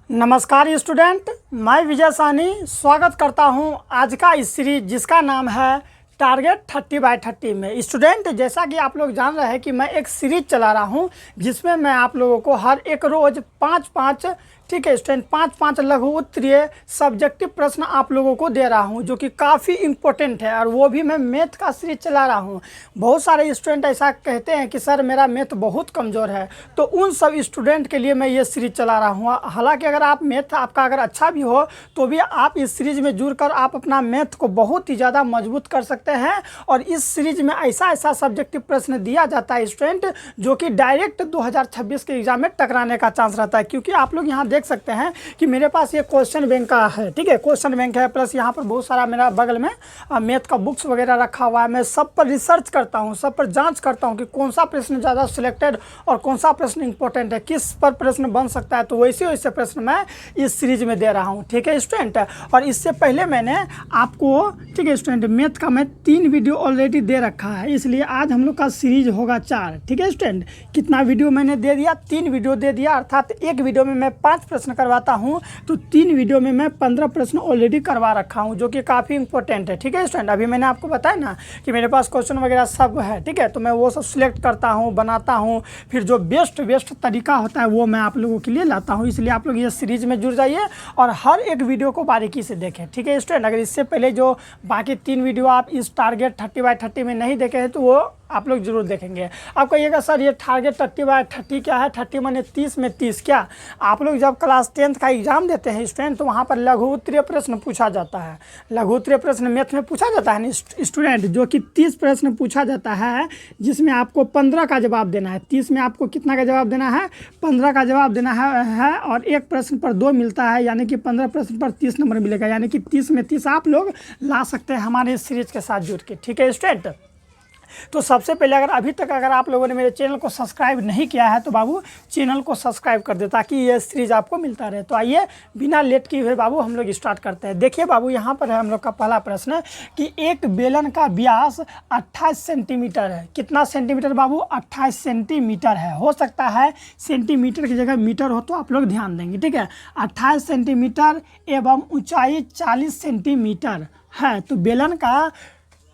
नमस्कार स्टूडेंट, मैं विजय सानी स्वागत करता हूं आज का इस सीरीज जिसका नाम है टारगेट 30/30 में। स्टूडेंट, जैसा कि आप लोग जान रहे हैं कि मैं एक सीरीज चला रहा हूं जिसमें मैं आप लोगों को हर एक रोज़ 5-5 ठीक है स्टूडेंट 5-5 लघु उत्तरीय सब्जेक्टिव प्रश्न आप लोगों को दे रहा हूं जो कि काफ़ी इंपॉर्टेंट है, और वो भी मैं मैथ का सीरीज चला रहा हूं। बहुत सारे स्टूडेंट ऐसा कहते हैं कि सर मेरा मैथ बहुत कमज़ोर है, तो उन सब स्टूडेंट के लिए मैं ये सीरीज चला रहा हूं। हालांकि अगर आप मैथ आपका अगर अच्छा भी हो तो भी आप इस सीरीज में जुड़कर आप अपना मैथ को बहुत ही ज़्यादा मजबूत कर सकते हैं। और इस सीरीज में ऐसा सब्जेक्टिव प्रश्न दिया जाता है स्टूडेंट जो कि डायरेक्ट 2026 के एग्जाम में टकराने का चांस रहता है, क्योंकि आप लोग यहाँ देख सकते हैं कि मेरे पास ये क्वेश्चन बैंक का है, ठीक है, क्वेश्चन बैंक है, प्लस यहाँ पर बहुत सारा मेरा बगल में मैथ का बुक्स वगैरह रखा हुआ है। मैं सब पर रिसर्च करता हूँ, सब पर जांच करता हूँ कि कौन सा प्रश्न ज़्यादा सिलेक्टेड और कौन सा प्रश्न इंपॉर्टेंट है, किस पर प्रश्न बन सकता है। तो वैसे प्रश्न मैं इस सीरीज में दे रहा हूँ, ठीक है स्टूडेंट। और इससे पहले मैंने आपको, ठीक है स्टूडेंट, मैथ का मैं 3 वीडियो ऑलरेडी दे रखा है, इसलिए आज हम लोग का सीरीज होगा 4, ठीक है स्टूडेंट। कितना वीडियो मैंने दे दिया? 3 वीडियो दे दिया, अर्थात एक वीडियो में मैं 5 प्रश्न करवाता हूं, तो 3 वीडियो में मैं 15 प्रश्न ऑलरेडी करवा रखा हूं जो कि काफ़ी इंपॉर्टेंट है, ठीक है स्टूडेंट। अभी मैंने आपको बताया ना कि मेरे पास क्वेश्चन वगैरह सब है, ठीक है, तो मैं वो सब सिलेक्ट करता हूं, बनाता हूं, फिर जो बेस्ट तरीका होता है वो मैं आप लोगों के लिए लाता हूँ। इसलिए आप लोग ये सीरीज में जुड़ जाइए और हर एक वीडियो को बारीकी से देखें, ठीक है स्टूडेंट। अगर इससे पहले जो बाकी 3 वीडियो आप इस टारगेट 30/30 में नहीं देखे हैं तो वो आप लोग जरूर देखेंगे। आप कहिएगा सर ये टारगेट 30/30 क्या है? 30 माने 30 में 30 क्या? आप लोग जब क्लास 10th का एग्जाम देते हैं स्टूडेंट तो वहाँ पर लघु उत्तरीय प्रश्न पूछा जाता है। लघु उत्तरीय प्रश्न मैथ में पूछा जाता है स्टूडेंट, जो कि 30 प्रश्न पूछा जाता है, जिसमें आपको 15 का जवाब देना है। 30 में आपको कितना का जवाब देना है? 15 का जवाब देना है और एक प्रश्न पर 2 मिलता है, यानी कि 15 प्रश्न पर 30 नंबर मिलेगा, यानी कि 30 में 30 आप लोग ला सकते हैं हमारे इस सीरीज के साथ जुड़ के, ठीक है स्टूडेंट। तो सबसे पहले अभी तक आप लोगों ने मेरे चैनल को सब्सक्राइब नहीं किया है तो बाबू चैनल को सब्सक्राइब कर दे ताकि ये सीरीज आपको मिलता रहे। तो आइए बिना लेट किए हुए बाबू हम लोग स्टार्ट करते हैं। देखिए बाबू, यहाँ पर है हम लोग का पहला प्रश्न कि एक बेलन का व्यास 28 सेंटीमीटर है। कितना सेंटीमीटर बाबू? 28 सेंटीमीटर है। हो सकता है सेंटीमीटर की जगह मीटर हो तो आप लोग ध्यान देंगे, ठीक है। 28 सेंटीमीटर एवं ऊंचाई 40 सेंटीमीटर है। तो बेलन का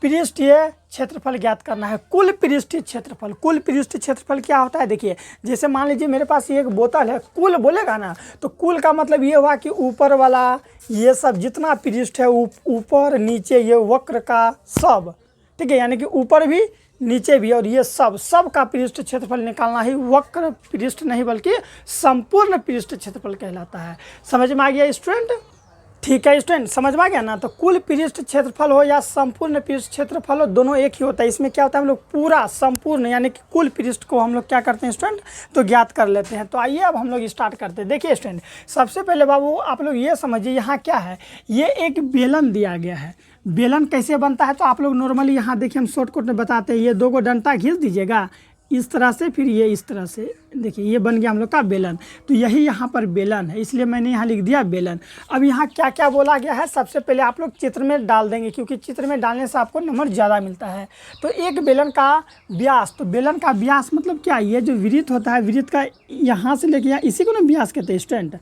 पृष्ठीय क्षेत्रफल ज्ञात करना है। कुल पृष्ठीय क्षेत्रफल, कुल पृष्ठीय क्षेत्रफल क्या होता है? देखिए, जैसे मान लीजिए मेरे पास ये एक बोतल है, कुल बोलेगा ना, तो कुल का मतलब ये हुआ कि ऊपर वाला ये सब जितना पृष्ठ है, ऊपर नीचे ये वक्र का सब, ठीक है, यानी कि ऊपर भी नीचे भी और ये सब का पृष्ठ क्षेत्रफल निकालना ही वक्र पृष्ठ नहीं बल्कि संपूर्ण पृष्ठ क्षेत्रफल कहलाता है। समझ में आ गया स्टूडेंट? ठीक है स्टूडेंट, समझ में आ गया ना। तो कुल पृष्ठ क्षेत्रफल हो या संपूर्ण पृष्ठ क्षेत्रफल हो, दोनों एक ही होता है। इसमें क्या होता है, हम लोग पूरा संपूर्ण यानी कि कुल पृष्ठ को हम लोग क्या करते हैं स्टूडेंट, तो ज्ञात कर लेते हैं। तो आइए अब हम लोग स्टार्ट करते हैं। देखिए स्टूडेंट, सबसे पहले बाबू आप लोग ये समझिए यहाँ क्या है, ये एक बेलन दिया गया है। बेलन कैसे बनता है तो आप लोग नॉर्मली यहाँ देखिए हम शॉर्टकट में बताते हैं। ये 2 डंटा घिस दीजिएगा इस तरह से, फिर ये इस तरह से, देखिए ये बन गया हम लोग का बेलन। तो यही यहाँ पर बेलन है, इसलिए मैंने यहाँ लिख दिया बेलन। अब यहाँ क्या क्या बोला गया है सबसे पहले आप लोग चित्र में डाल देंगे, क्योंकि चित्र में डालने से आपको नंबर ज़्यादा मिलता है। तो एक बेलन का व्यास, तो बेलन का व्यास मतलब क्या? ये जो वृत्त होता है, वृत्त का यहाँ से लेके यहाँ, इसी को ना व्यास कहते हैं स्टूडेंट,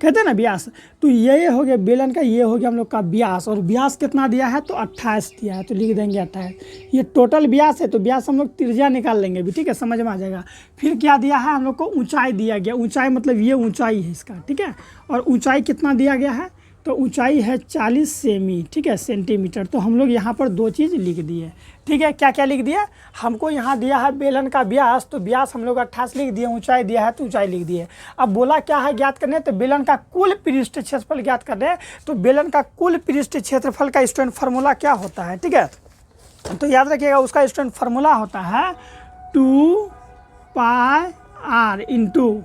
कहते हैं ना व्यास। तो ये हो गया बेलन का, ये हो गया हम लोग का व्यास। और व्यास कितना दिया है तो 28 दिया है, तो लिख देंगे 28। ये टोटल व्यास है, तो व्यास हम लोग त्रिज्या निकाल लेंगे भी, ठीक है, समझ में आ जाएगा। फिर क्या दिया है हम लोग को? ऊंचाई दिया गया। ऊंचाई मतलब ये ऊंचाई है इसका, ठीक है। और ऊंचाई कितना दिया गया है तो ऊंचाई है 40 सेमी, ठीक है, सेंटीमीटर। तो हम लोग यहाँ पर 2 चीज़ लिख दिए, ठीक है। क्या क्या लिख दिया? हमको यहाँ दिया है बेलन का व्यास, तो व्यास हम लोग 28 लिख दिए, ऊंचाई दिया है तो ऊंचाई लिख दिए। अब बोला क्या है ज्ञात करने, तो बेलन का कुल पृष्ठ क्षेत्रफल ज्ञात करने। तो बेलन का कुल पृष्ठ क्षेत्रफल का स्टूडेंट फार्मूला क्या होता है, ठीक है, तो याद रखिएगा उसका स्टूडेंट फार्मूला होता है 2πr इंटू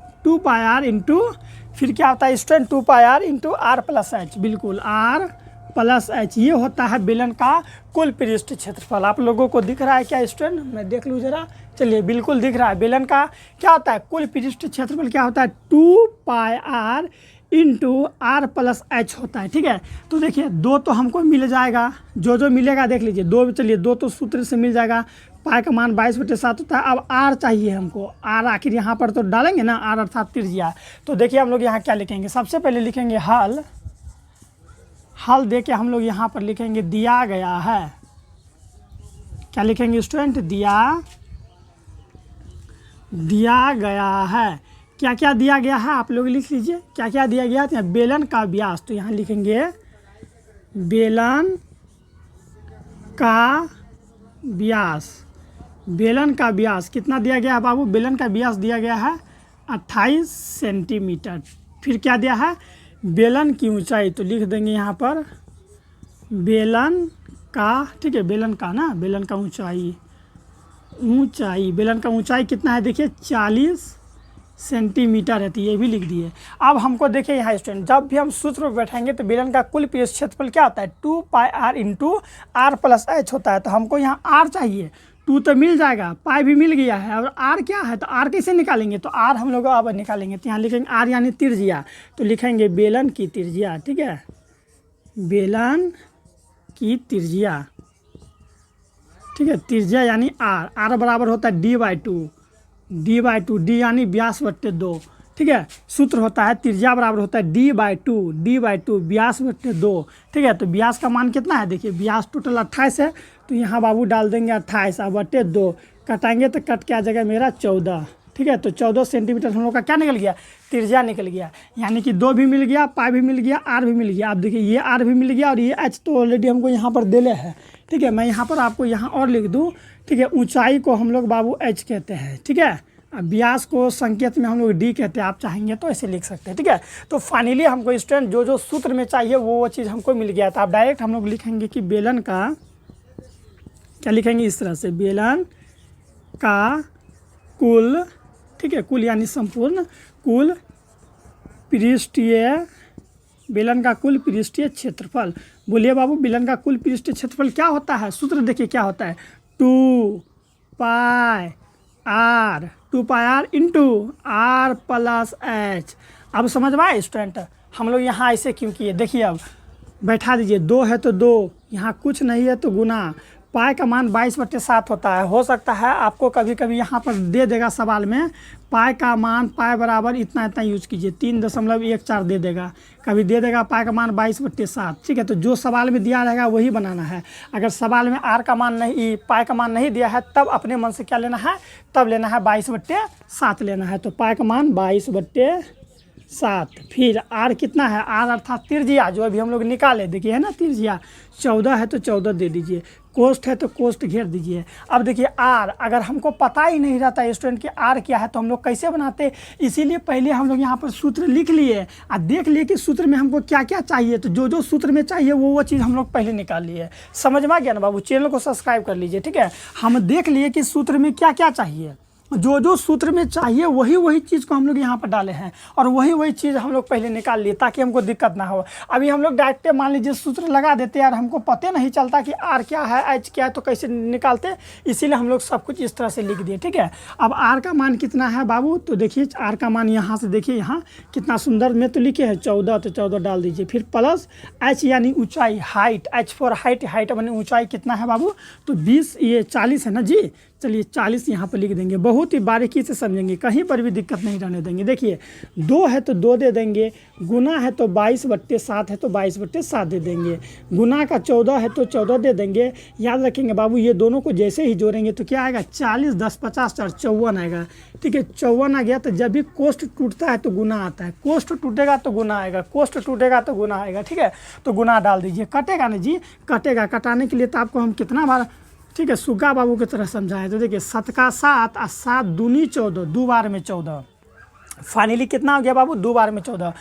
फिर क्या होता है स्टूडेंट 2πr इंटू r+h, बिल्कुल r+h। ये होता है बेलन का कुल पृष्ठ क्षेत्रफल। आप लोगों को दिख रहा है क्या स्टूडेंट? मैं देख लूँ जरा, चलिए बिल्कुल दिख रहा है। बेलन का क्या होता है कुल पृष्ठ क्षेत्रफल, क्या होता है 2πr इंटू r+h होता है, ठीक है। तो देखिए 2 तो हमको मिल जाएगा, जो मिलेगा देख लीजिए, 2 चलिए 2 तो सूत्र से मिल जाएगा। पाई का मान 22/7 होता है। अब आर चाहिए हमको, आर आखिर यहाँ पर तो डालेंगे ना, आर अर्थात त्रिज्या। तो देखिए हम लोग यहाँ क्या लिखेंगे, सबसे पहले लिखेंगे हल, हल दे के हम लोग यहाँ पर लिखेंगे दिया गया है। क्या लिखेंगे स्टूडेंट, दिया गया है। क्या क्या दिया गया है आप लोग लिख लीजिए, क्या क्या दिया गया है। बेलन का व्यास, तो यहाँ लिखेंगे बेलन का व्यास। बेलन का व्यास कितना दिया गया है बाबू, बेलन का व्यास दिया गया है 28 सेंटीमीटर। फिर क्या दिया है, बेलन की ऊंचाई, तो लिख देंगे यहाँ पर बेलन का, ठीक है, बेलन का ना, बेलन का ऊंचाई, बेलन का ऊंचाई कितना है देखिए 40 सेंटीमीटर है, तो ये भी लिख दिए। अब हमको देखिए यहाँ स्टूडेंट, जब भी हम सूत्र पर बैठेंगे तो बेलन का कुल पृष्ठ क्षेत्रफल क्या होता है, 2πr into are plus H होता है। तो हमको यहाँ आर चाहिए, 2 तो मिल जाएगा, पाई भी मिल गया है, और आर क्या है, तो आर कैसे निकालेंगे, तो आर हम लोग अब निकालेंगे। तो यहाँ लिखेंगे आर यानी त्रिज्या, तो लिखेंगे बेलन की त्रिज्या, ठीक है, बेलन की त्रिज्या, ठीक है, त्रिज्या यानी आर, आर बराबर होता है d/2, डी यानी व्यास बट्टे 2, ठीक है। सूत्र होता है त्रिज्या बराबर होता है d/2 व्यास बट्टे 2, ठीक है। तो व्यास का मान कितना है देखिए, व्यास टोटल 28 है, तो यहाँ बाबू डाल देंगे 28 और बट्टे 2, कटाएंगे तो कट के आ जाएगा मेरा 14, ठीक है। तो 14 सेंटीमीटर हम लोग का क्या निकल गया, त्रिज्या निकल गया, यानी कि 2 भी मिल गया, पाई भी मिल गया, आर भी मिल गया। अब देखिए ये आर भी मिल गया और ये एच तो ऑलरेडी हमको यहाँ पर दिले है, ठीक है। मैं यहाँ पर आपको यहाँ और लिख दूँ, ठीक है। ऊंचाई को हम लोग बाबू एच कहते हैं, ठीक है। अब व्यास को संकेत में हम लोग डी कहते हैं, आप चाहेंगे तो ऐसे लिख सकते हैं, ठीक है। तो फाइनली हमको स्टूडेंट जो सूत्र में चाहिए वो चीज़ हमको मिल गया था। अब डायरेक्ट हम लोग लिखेंगे कि बेलन का, क्या लिखेंगे इस तरह से, बेलन का कुल, ठीक है, कुल यानी संपूर्ण, कुल पृष्ठीय, बेलन का कुल पृष्ठीय क्षेत्रफल। बोलिए बाबू, बेलन का कुल पृष्ठीय क्षेत्रफल क्या होता है, सूत्र देखिए क्या होता है, 2πr into are plus H. अब समझ में आए स्टूडेंट, हम लोग यहाँ ऐसे क्यों किए, देखिए अब बैठा दीजिए, 2 है तो 2, यहाँ कुछ नहीं है तो गुना, पाई का मान 22/7 होता है। हो सकता है आपको कभी कभी यहाँ पर दे देगा सवाल में, पाई का मान, पाई बराबर इतना इतना यूज कीजिए, 3.14 दे देगा, कभी दे देगा पाई का मान 22/7, ठीक है। तो जो सवाल में दिया रहेगा वही बनाना है। अगर सवाल में आर का मान नहीं, पाई का मान नहीं दिया है, तब अपने मन से क्या लेना है, तब लेना है 22/7 लेना है। तो पाई का मान 22/7, फिर आर कितना है, आर अर्थात त्रिज्या, जो अभी हम लोग निकाले, देखिए है ना त्रिज्या, 14 है तो 14 दे दीजिए, कोष्ठ है तो कोष्ठ घेर दीजिए। अब देखिए आर, अगर हमको पता ही नहीं रहता स्टूडेंट कि आर क्या है तो हम लोग कैसे बनाते, इसीलिए पहले हम लोग यहाँ पर सूत्र लिख लिए और देख लिए कि सूत्र में हमको क्या क्या चाहिए। तो जो सूत्र में चाहिए वो चीज़ हम लोग पहले निकाल लिए। समझ में आ गया ना बाबू, चैनल को सब्सक्राइब कर लीजिए, ठीक है। हम देख लिए कि सूत्र में क्या क्या चाहिए, जो सूत्र में चाहिए वही चीज़ को हम लोग यहाँ पर डाले हैं, और वही चीज़ हम लोग पहले निकाल लिए ताकि हमको दिक्कत ना हो। अभी हम लोग डायरेक्ट मान लीजिए सूत्र लगा देते यार, हमको पता नहीं चलता कि आर क्या है, एच क्या है, तो कैसे निकालते, इसीलिए हम लोग सब कुछ इस तरह से लिख दिए, ठीक है। अब आर का मान कितना है बाबू, तो देखिए आर का मान यहाँ से देखिए, यहाँ कितना सुंदर में तो लिखे हैं 14, तो 14 डाल दीजिए। फिर प्लस एच यानी ऊँचाई, height, H for height, height यानी ऊँचाई कितना है बाबू, तो 20, ये 40 है ना जी, चलिए 40 यहाँ पर लिख देंगे। बहुत ही बारीकी से समझेंगे, कहीं पर भी दिक्कत नहीं रहने देंगे। देखिए 2 है तो 2 दे देंगे, गुना है तो 22/7 है तो 22/7 दे देंगे, गुना का 14 है तो 14 दे देंगे। याद रखेंगे बाबू, ये दोनों को जैसे ही जोड़ेंगे तो क्या आएगा, 40, 10, 50, 54 आएगा, ठीक है। 54 आ गया तो जब भी कोष्ठ टूटता है तो गुना आता है, कोष्ठ टूटेगा तो गुना आएगा, कोष्ठ टूटेगा तो गुना आएगा, ठीक है। तो गुना डाल दीजिए, कटेगा ना जी, कटेगा। कटाने के लिए तो आपको हम कितना बार, ठीक है, सुग्गा बाबू की तरह समझाएं। तो देखिए 7 का 7 और 7 दूनी 14, 2 बार में 14, फाइनली कितना हो गया बाबू, 2 बार में 14।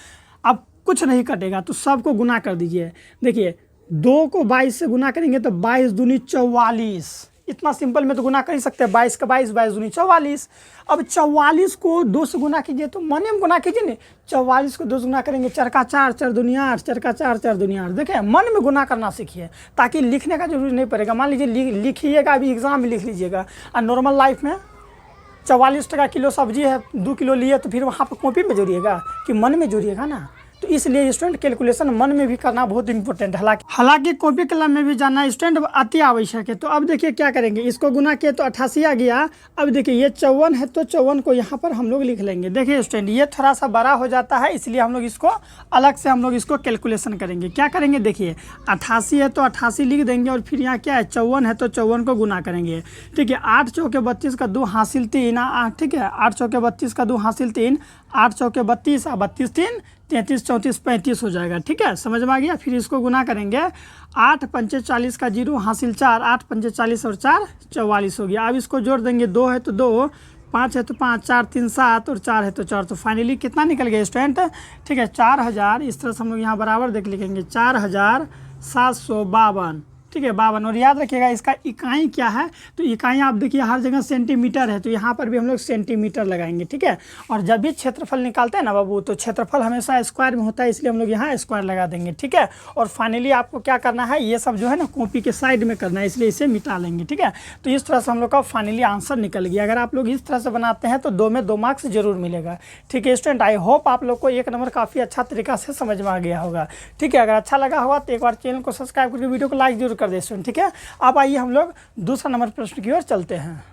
अब कुछ नहीं कटेगा तो सबको गुना कर दीजिए। देखिए 2 को 22 से गुना करेंगे तो 22 दूनी 44, इतना सिंपल में तो गुना कर ही सकते हैं, 22 का 22, 22 दूनी 44। अब 44 को 2 से गुना कीजिए, तो मन में गुना कीजिए, नहीं 44 को 2 से गुना करेंगे, 4 का 4, 4 दूनी 8, 4 का 4, 4 दूनी 8। देखें, मन में गुना करना सीखिए ताकि लिखने का जरूरी नहीं पड़ेगा। मान लीजिए लिखिएगा, अभी एग्जाम में लिख लीजिएगा, और नॉर्मल लाइफ में 44 टका किलो सब्जी है, 2 किलो लिए तो फिर वहाँ पर कॉपी में जोड़िएगा कि मन में जोड़िएगा ना। तो तो इसलिए स्टूडेंट कैलकुलेशन मन में भी करना बहुत इंपॉर्टेंट है। हालांकि कॉपी कलम में भी जानना स्टूडेंट अति आवश्यक है। तो अब देखिए क्या करेंगे, इसको गुना किए तो 88 आ गया। अब देखिए ये 54 है तो 54 को यहाँ पर हम लोग लिख लेंगे। देखिए स्टूडेंट ये थोड़ा सा बड़ा हो जाता है, इसलिए हम लोग इसको अलग से हम लोग इसको कैलकुलेशन करेंगे। क्या करेंगे, देखिए 88 है तो 88 लिख देंगे और फिर यहाँ क्या है 54 है तो 54 को गुना करेंगे। ठीक है, 8 चौके 32 का 2 हासिल 3, ठीक है 8 चौके 32 का 2 हासिल 3, 8 चौके 32 और 32 3 33 34 35 हो जाएगा। ठीक है, समझ में आ गया। फिर इसको गुना करेंगे, 8 पंचे 40 का 0 हासिल 4, 8 पंचे 40 और 4 44 हो गया। अब इसको जोड़ देंगे, 2 है तो 2, 5 है तो 5, 4 3 7 और 4 है तो 4। तो फाइनली कितना निकल गया स्टूडेंट, ठीक है 4000। इस तरह से हम लोग यहाँ बराबर देख लिखेंगे 4752। ठीक है 52। और याद रखिएगा इसका इकाई क्या है, तो इकाई आप देखिए हर जगह सेंटीमीटर है, तो यहाँ पर भी हम लोग सेंटीमीटर लगाएंगे। ठीक है, और जब भी क्षेत्रफल निकालते हैं ना बाबू, तो क्षेत्रफल हमेशा स्क्वायर में होता है, इसलिए हम लोग यहाँ स्क्वायर लगा देंगे। ठीक है, और फाइनली आपको क्या करना है, ये सब जो है ना कॉपी के साइड में करना है, इसलिए इसे मिटा लेंगे। ठीक है, तो इस तरह से हम लोग का फाइनली आंसर निकल गया। अगर आप लोग इस तरह से बनाते हैं तो 2 में 2 मार्क्स जरूर मिलेगा। ठीक है स्टूडेंट, आई होप आप लोग को 1 नंबर काफ़ी अच्छा तरीका से समझ में आ गया होगा। ठीक है, अगर अच्छा लगा होगा तो एक बार चैनल को सब्सक्राइब करके वीडियो को लाइक जरूर कर दे स्टूडेंट। ठीक है, अब आइए हम लोग दूसरा नंबर प्रश्न की ओर चलते हैं।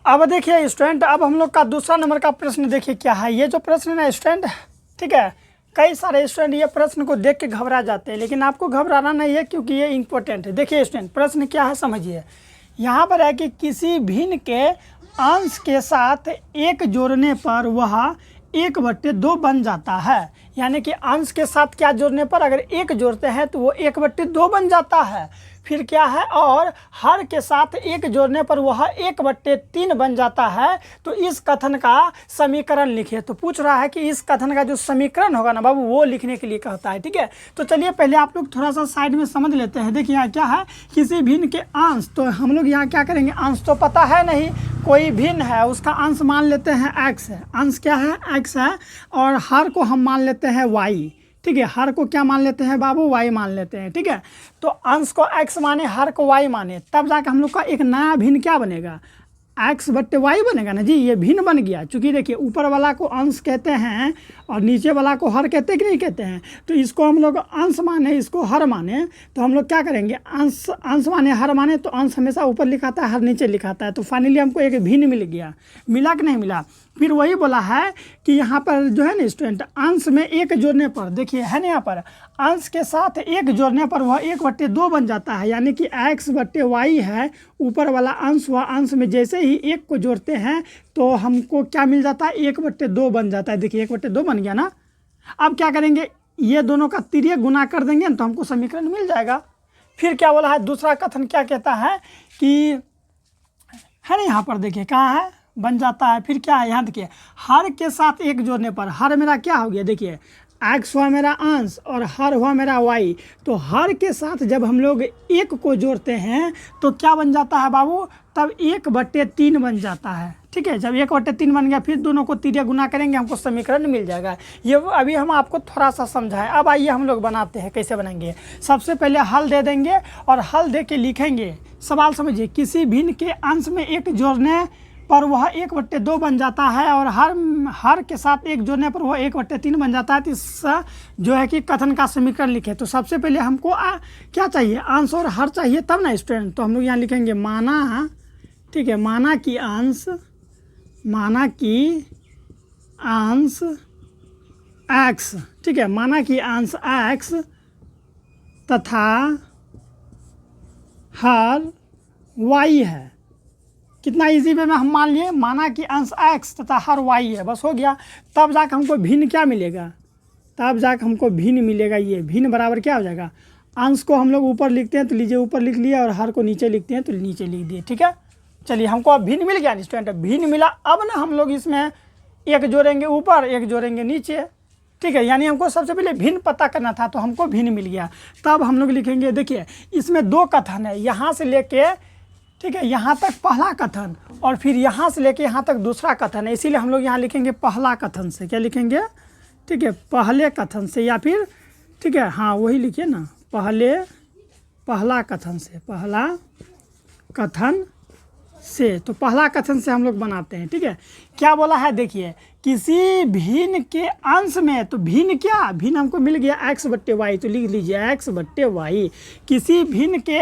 अब देखिए स्टूडेंट, अब हम लोग का दूसरा नंबर का प्रश्न देखिए क्या है। ये जो प्रश्न है ना स्टूडेंट, ठीक है कई सारे स्टूडेंट ये प्रश्न को देख के घबरा जाते हैं, लेकिन आपको घबराना नहीं है क्योंकि ये इंपॉर्टेंट है। देखिए स्टूडेंट प्रश्न क्या है समझिए। यहाँ पर है कि किसी भिन्न के अंश के साथ 1 जोड़ने पर वह 1/2 बन जाता है। यानी कि अंश के साथ क्या जोड़ने पर अगर 1 जोड़ते हैं तो वो 1/2 बन जाता है। फिर क्या है, और हर के साथ 1 जोड़ने पर वह 1/3 बन जाता है। तो इस कथन का समीकरण लिखिए। तो पूछ रहा है कि इस कथन का जो समीकरण होगा ना बाबू, वो लिखने के लिए कहता है। ठीक है, तो चलिए पहले आप लोग थोड़ा सा साइड में समझ लेते हैं। देखिए यहाँ क्या है, किसी भिन्न के अंश, तो हम लोग यहाँ क्या करेंगे, अंश तो पता है नहीं, कोई भिन्न है उसका अंश मान लेते हैं x है, अंश क्या है x है, और हर को हम मान लेते हैं y। ठीक है, हर को क्या मान लेते हैं बाबू, y मान लेते हैं। ठीक है, तो अंश को x माने, हर को y माने, तब जाकर हम लोग का एक नया भिन्न क्या बनेगा, x/y बनेगा ना जी। ये भिन्न बन गया, चूँकि देखिए ऊपर वाला को अंश कहते हैं और नीचे वाला को हर कहते हैं कि नहीं कहते हैं। तो इसको हम लोग अंश माने, इसको हर माने, तो हम लोग क्या करेंगे, अंश माने हर माने, तो अंश हमेशा ऊपर लिखाता है, हर नीचे लिखाता है। तो फाइनली हमको एक भिन्न मिल गया। मिला कि नहीं मिला। फिर वही बोला है कि यहाँ पर जो है ना स्टूडेंट, अंश में 1 जोड़ने पर, देखिए है ना यहाँ पर अंश के साथ 1 जोड़ने पर वह 1/2 बन जाता है। यानी कि x/y है, ऊपर वाला अंश हुआ, अंश में जैसे ही 1 को जोड़ते हैं तो हमको क्या मिल जाता है, 1/2 बन जाता है। देखिए 1/2 बन गया ना। अब क्या करेंगे, ये दोनों का तिर्यक गुना कर देंगे तो हमको समीकरण मिल जाएगा। फिर क्या बोला है, दूसरा कथन क्या कहता है कि है ना यहाँ पर देखिए कहाँ है, बन जाता है। फिर क्या है, यहाँ देखिए हर के साथ 1 जोड़ने पर, हर मेरा क्या हो गया, देखिए x हुआ मेरा अंश और हर हुआ मेरा y। तो हर के साथ जब हम लोग 1 को जोड़ते हैं तो क्या बन जाता है बाबू, तब 1/3 बन जाता है। ठीक है, जब 1/3 बन गया फिर दोनों को तिर्यक गुना करेंगे, हमको समीकरण मिल जाएगा। ये अभी हम आपको थोड़ा सा समझाएं। अब आइए हम लोग बनाते हैं, कैसे बनाएंगे। सबसे पहले हल दे देंगे और हल दे के लिखेंगे। सवाल समझिए, किसी भिन्न के अंश में 1 जोड़ने पर वह 1/2 बन जाता है और हर के साथ 1 जोड़ने पर वह 1/3 बन जाता है। तो इस जो है कि कथन का समीकरण लिखे। तो सबसे पहले हमको क्या चाहिए, अंश और हर चाहिए, तब ना स्टूडेंट। तो हम लोग यहाँ लिखेंगे माना, ठीक है, माना कि अंश x, ठीक है, माना कि अंश x तथा हर y है। कितना इजी वे में हम मान लिए, माना कि अंश x तथा हर y है, बस हो गया। तब जाकर हमको भिन्न क्या मिलेगा, तब जाकर हमको भिन्न मिलेगा। ये भिन्न बराबर क्या हो जाएगा, अंश को हम लोग ऊपर लिखते हैं तो लीजिए ऊपर लिख लिया, और हर को नीचे लिखते हैं तो नीचे लिख दिए। ठीक है, चलिए हमको अब भिन्न मिल गया स्टूडेंट, भिन्न मिला। अब ना हम लोग इसमें 1 जोड़ेंगे ऊपर, 1 जोड़ेंगे नीचे। ठीक है, यानी हमको सबसे पहले भिन्न पता करना था, तो हमको भिन्न मिल गया। तब हम लोग लिखेंगे, देखिए इसमें 2 कथन है, यहाँ से लेके, ठीक है, यहाँ तक पहला कथन और फिर यहाँ से लेके यहाँ तक दूसरा कथन है। इसीलिए हम लोग यहाँ लिखेंगे पहला कथन से। क्या लिखेंगे, ठीक है, पहले कथन से, या फिर ठीक है हाँ वही लिखिए ना, पहला कथन से, पहला कथन से, तो पहला कथन से हम लोग बनाते हैं। ठीक है, क्या बोला है देखिए, किसी भिन्न के अंश में, तो भिन्न क्या, भिन्न हमको मिल गया x बट्टे वाई, तो लिख लीजिए x बट्टे वाई। किसी भिन्न के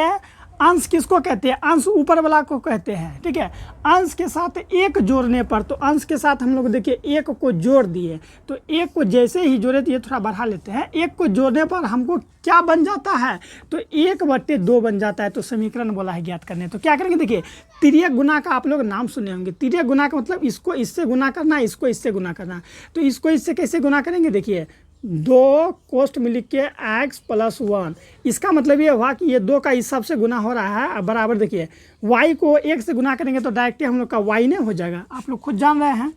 अंश किसको कहते हैं, अंश ऊपर वाला को कहते हैं। ठीक है, अंश के साथ एक जोड़ने पर, तो अंश के साथ हम लोग देखिए एक को जोड़ दिए, तो एक को जैसे ही जोड़े, तो ये थोड़ा बढ़ा लेते हैं, एक को जोड़ने पर हमको क्या बन जाता है, तो 1/2 बन जाता है। तो समीकरण बोला है ज्ञात करने, तो क्या करेंगे देखिए, तिर्यक गुना का आप लोग नाम सुने होंगे। तिर्यक गुना का मतलब इसको इससे गुना करना, इसको इससे गुना करना। तो इसको इससे कैसे गुना करेंगे देखिए, 2 कोष्ठ में लिख के x + 1, इसका मतलब ये हुआ कि ये 2 का इस हिसाब से गुना हो रहा है। अब बराबर देखिए, y को 1 से गुना करेंगे तो डायरेक्ट हम लोग का y नहीं हो जाएगा, आप लोग खुद जान रहे हैं।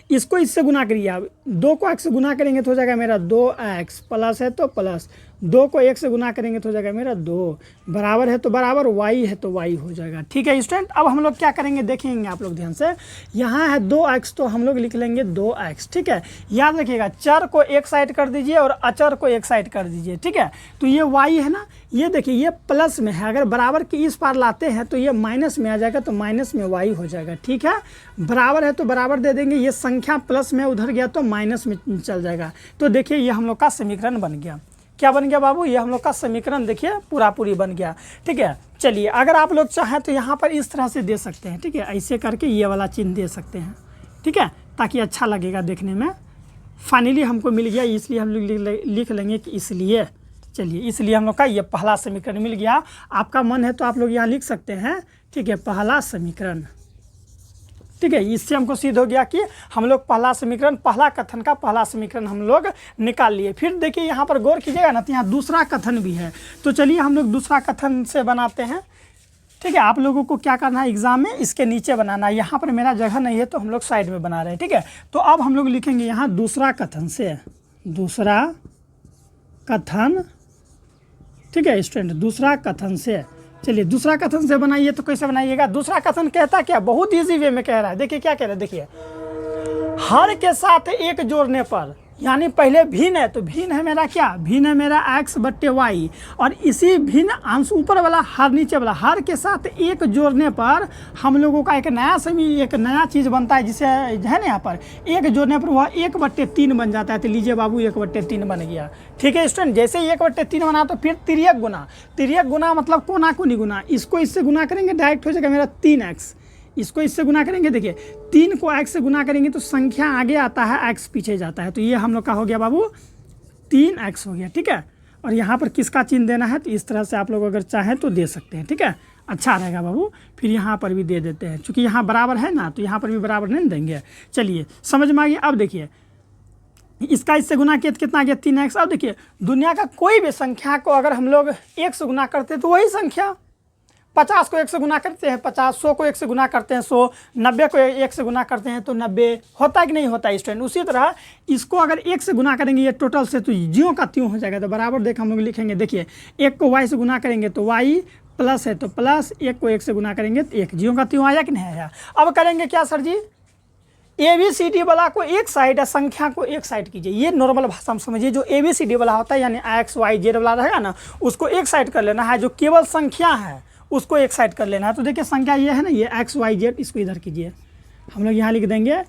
इसको इससे गुना करिए, आप 2 को x से गुना करेंगे तो हो जाएगा मेरा 2x, प्लस है तो प्लस, 2 को 1 से गुना करेंगे तो हो जाएगा मेरा 2, बराबर है तो बराबर, y है तो y हो जाएगा। ठीक है स्टूडेंट, अब हम लोग क्या करेंगे देखेंगे आप लोग ध्यान से, यहाँ है 2x, तो हम लोग लिख लेंगे 2x। ठीक है, याद रखिएगा, चर को एक साइड कर दीजिए और अचर को एक साइड कर दीजिए। ठीक है, तो ये y है ना, ये देखिए ये प्लस में है, अगर बराबर की इस पार लाते हैं तो ये माइनस में आ जाएगा, तो माइनस में y हो जाएगा। ठीक है, बराबर है तो बराबर दे देंगे, ये संख्या प्लस में उधर गया तो माइनस में चल जाएगा। तो देखिए ये हम लोग का समीकरण बन गया। क्या बन गया बाबू, ये हम लोग का समीकरण देखिए पूरी बन गया। ठीक है, चलिए अगर आप लोग चाहें तो यहाँ पर इस तरह से दे सकते हैं। ठीक है, ऐसे करके ये वाला चिन्ह दे सकते हैं। ठीक है, ताकि अच्छा लगेगा देखने में। फाइनली हमको मिल गया, इसलिए हम लोग लिख लेंगे कि इसलिए, चलिए इसलिए हम लोग का ये पहला समीकरण मिल गया। आपका मन है तो आप लोग यहाँ लिख सकते हैं। ठीक है, पहला समीकरण। ठीक है, इससे हमको सिद्ध हो गया कि हम लोग पहला समीकरण, पहला कथन का पहला समीकरण हम लोग निकाल लिए। फिर देखिए यहाँ पर गौर कीजिएगा ना, तो यहाँ दूसरा कथन भी है। तो चलिए हम लोग दूसरा कथन से बनाते हैं। ठीक है, आप लोगों को क्या करना है एग्जाम में, इसके नीचे बनाना है। यहाँ पर मेरा जगह नहीं है तो हम लोग साइड में बना रहे हैं। ठीक है, तो अब हम लोग लिखेंगे यहाँ दूसरा कथन से, दूसरा कथन। ठीक है स्टूडेंट, दूसरा कथन से। चलिए दूसरा कथन से बनाइए, तो कैसे बनाइएगा, दूसरा कथन कहता क्या, बहुत इजी वे में कह रहा है। देखिए क्या कह रहा है, देखिए हर के साथ एक जोड़ने पर, यानी पहले भिन्न है तो भिन्न है मेरा क्या, भिन्न है मेरा x बट्टे वाई, और इसी भिन्न अंश ऊपर वाला हर नीचे वाला, हर के साथ एक जोड़ने पर हम लोगों का एक नया चीज़ बनता है, जिसे है ना यहाँ पर एक जोड़ने पर वह 1/3 बन जाता है। तो लीजिए बाबू 1/3 बन गया। ठीक है स्टूडेंट, जैसे ही 1/3 बना तो फिर तिर्यक गुना। तिर्यक गुना मतलब कोना कोनी गुना, इसको इससे गुना करेंगे डायरेक्ट हो जाएगा मेरा 3x, इसको इससे गुना करेंगे, देखिए 3 को x से गुना करेंगे तो संख्या आगे आता है, x पीछे जाता है। तो ये हम लोग का हो गया बाबू 3x हो गया। ठीक है, और यहाँ पर किसका चिन्ह देना है, तो इस तरह से आप लोग अगर चाहें तो दे सकते हैं। ठीक है, अच्छा रहेगा बाबू। फिर यहाँ पर भी दे देते हैं, चूँकि यहाँ बराबर है ना, तो यहाँ पर भी बराबर नहीं देंगे। चलिए समझ में आ गया। अब देखिए इसका इससे गुना किया तो कितना आ गया 3x। अब देखिए दुनिया का कोई भी संख्या को अगर हम लोग 1 से गुना करते हैं तो वही संख्या, 50 को 1 से गुना करते हैं 50, 100 को 1 से गुना करते हैं 100, 90 को 1 से गुना करते हैं तो 90, होता है कि नहीं होता है स्टूडेंट। उसी तरह इसको अगर 1 से गुना करेंगे ये टोटल से, तो ज्यों का त्यों हो जाएगा। तो बराबर देख हम लोग लिखेंगे, देखिए 1 को y से गुना करेंगे तो y, प्लस है तो प्लस, 1 को 1 से गुना करेंगे तो 1, ज्यों का त्यों आया कि नहीं आया। अब करेंगे क्या सर जी, ABCD वाला को एक साइड है, संख्या को एक साइड कीजिए। ये नॉर्मल भाषा में समझिए, जो ABCD वाला होता है यानी x y z वाला रहेगा ना, उसको एक साइड कर लेना है। जो केवल संख्या है उसको एक साइड कर लेना है। तो देखिए संख्या ये है ना, ये x y z, इसको इधर कीजिए। हम लोग यहाँ लिख देंगे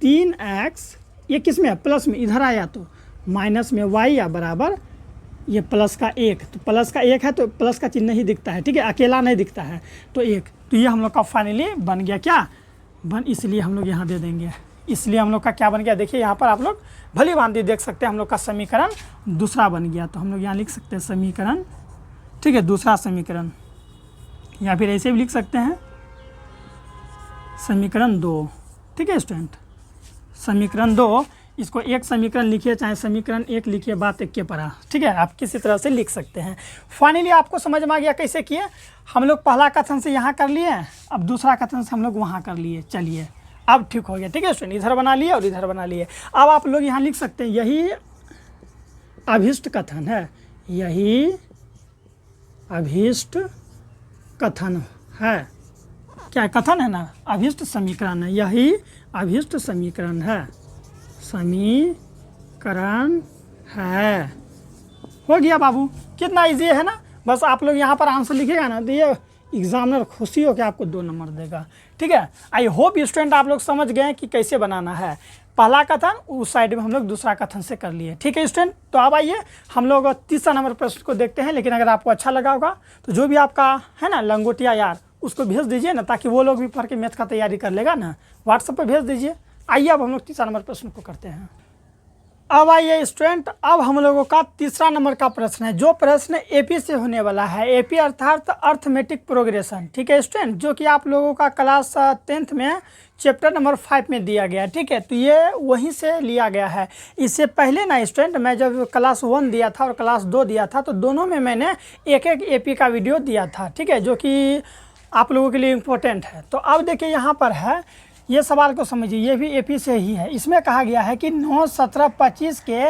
3x, ये किस में है, प्लस में, इधर आया तो माइनस में y या बराबर ये प्लस का 1, तो प्लस का 1 है तो प्लस का चिन्ह नहीं दिखता है। ठीक है, अकेला नहीं दिखता है तो 1। तो ये हम लोग का फाइनली बन गया क्या, इसलिए हम लोग यहाँ दे देंगे। इसलिए हम लोग का क्या बन गया, देखिए यहाँ पर आप लोग भली भांति देख सकते हैं, हम लोग का समीकरण दूसरा बन गया। तो हम लोग यहाँ लिख सकते हैं समीकरण, ठीक है, दूसरा समीकरण, या फिर ऐसे भी लिख सकते हैं समीकरण 2। ठीक है स्टूडेंट, समीकरण 2, इसको एक समीकरण लिखिए चाहे समीकरण 1 लिखिए, बात एक के परा। ठीक है, आप किसी तरह से लिख सकते हैं। फाइनली आपको समझ में आ गया कैसे किए। हम लोग पहला कथन से यहाँ कर लिए, अब दूसरा कथन से हम लोग वहाँ कर लिए। चलिए अब ठीक हो गया। ठीक है स्टूडेंट, इधर बना लिए और इधर बना लिए। अब आप लोग यहाँ लिख सकते हैं यही अभीष्ट कथन है, यही अभीष्ट कथन है। क्या कथन है ना, अभीष्ट समीकरण है, यही अभीष्ट समीकरण है, समीकरण है। हो गया बाबू, कितना इजी है ना। बस आप लोग यहाँ पर आंसर लिखिएगा ना, तो एग्जामिनर खुशी हो के आपको 2 नंबर देगा। ठीक है, आई होप स्टूडेंट आप लोग समझ गए हैं कि कैसे बनाना है। पहला कथन उस साइड में हम लोग दूसरा कथन से कर लिए। ठीक है स्टूडेंट, तो अब आइए हम लोग तीसरा नंबर प्रश्न को देखते हैं। लेकिन अगर आपको अच्छा लगा होगा तो जो भी आपका है ना लंगोटिया यार उसको भेज दीजिए ना, ताकि वो लोग भी पढ़ के मैथ का तैयारी कर लेगा ना। व्हाट्सएप पर भेज दीजिए। आइए अब हम लोग तीसरा नंबर प्रश्न को करते हैं। अब आइए स्टूडेंट, अब हम लोगों का तीसरा नंबर का प्रश्न है, जो प्रश्न एपी से होने वाला है। एपी अर्थात अर्थमेटिक प्रोग्रेशन। ठीक है स्टूडेंट, जो कि आप लोगों का क्लास 10th में चैप्टर नंबर 5 में दिया गया है। ठीक है, तो ये वहीं से लिया गया है। इससे पहले ना स्टूडेंट, मैं जब क्लास 1 दिया था और क्लास 2 दिया था, तो दोनों में मैंने एक एक एपी का वीडियो दिया था। ठीक है, जो कि आप लोगों के लिए इम्पोर्टेंट है। तो अब देखिए यहाँ पर है, ये सवाल को समझिए, ये भी एपी से ही है। इसमें कहा गया है कि 9, 17, 25 के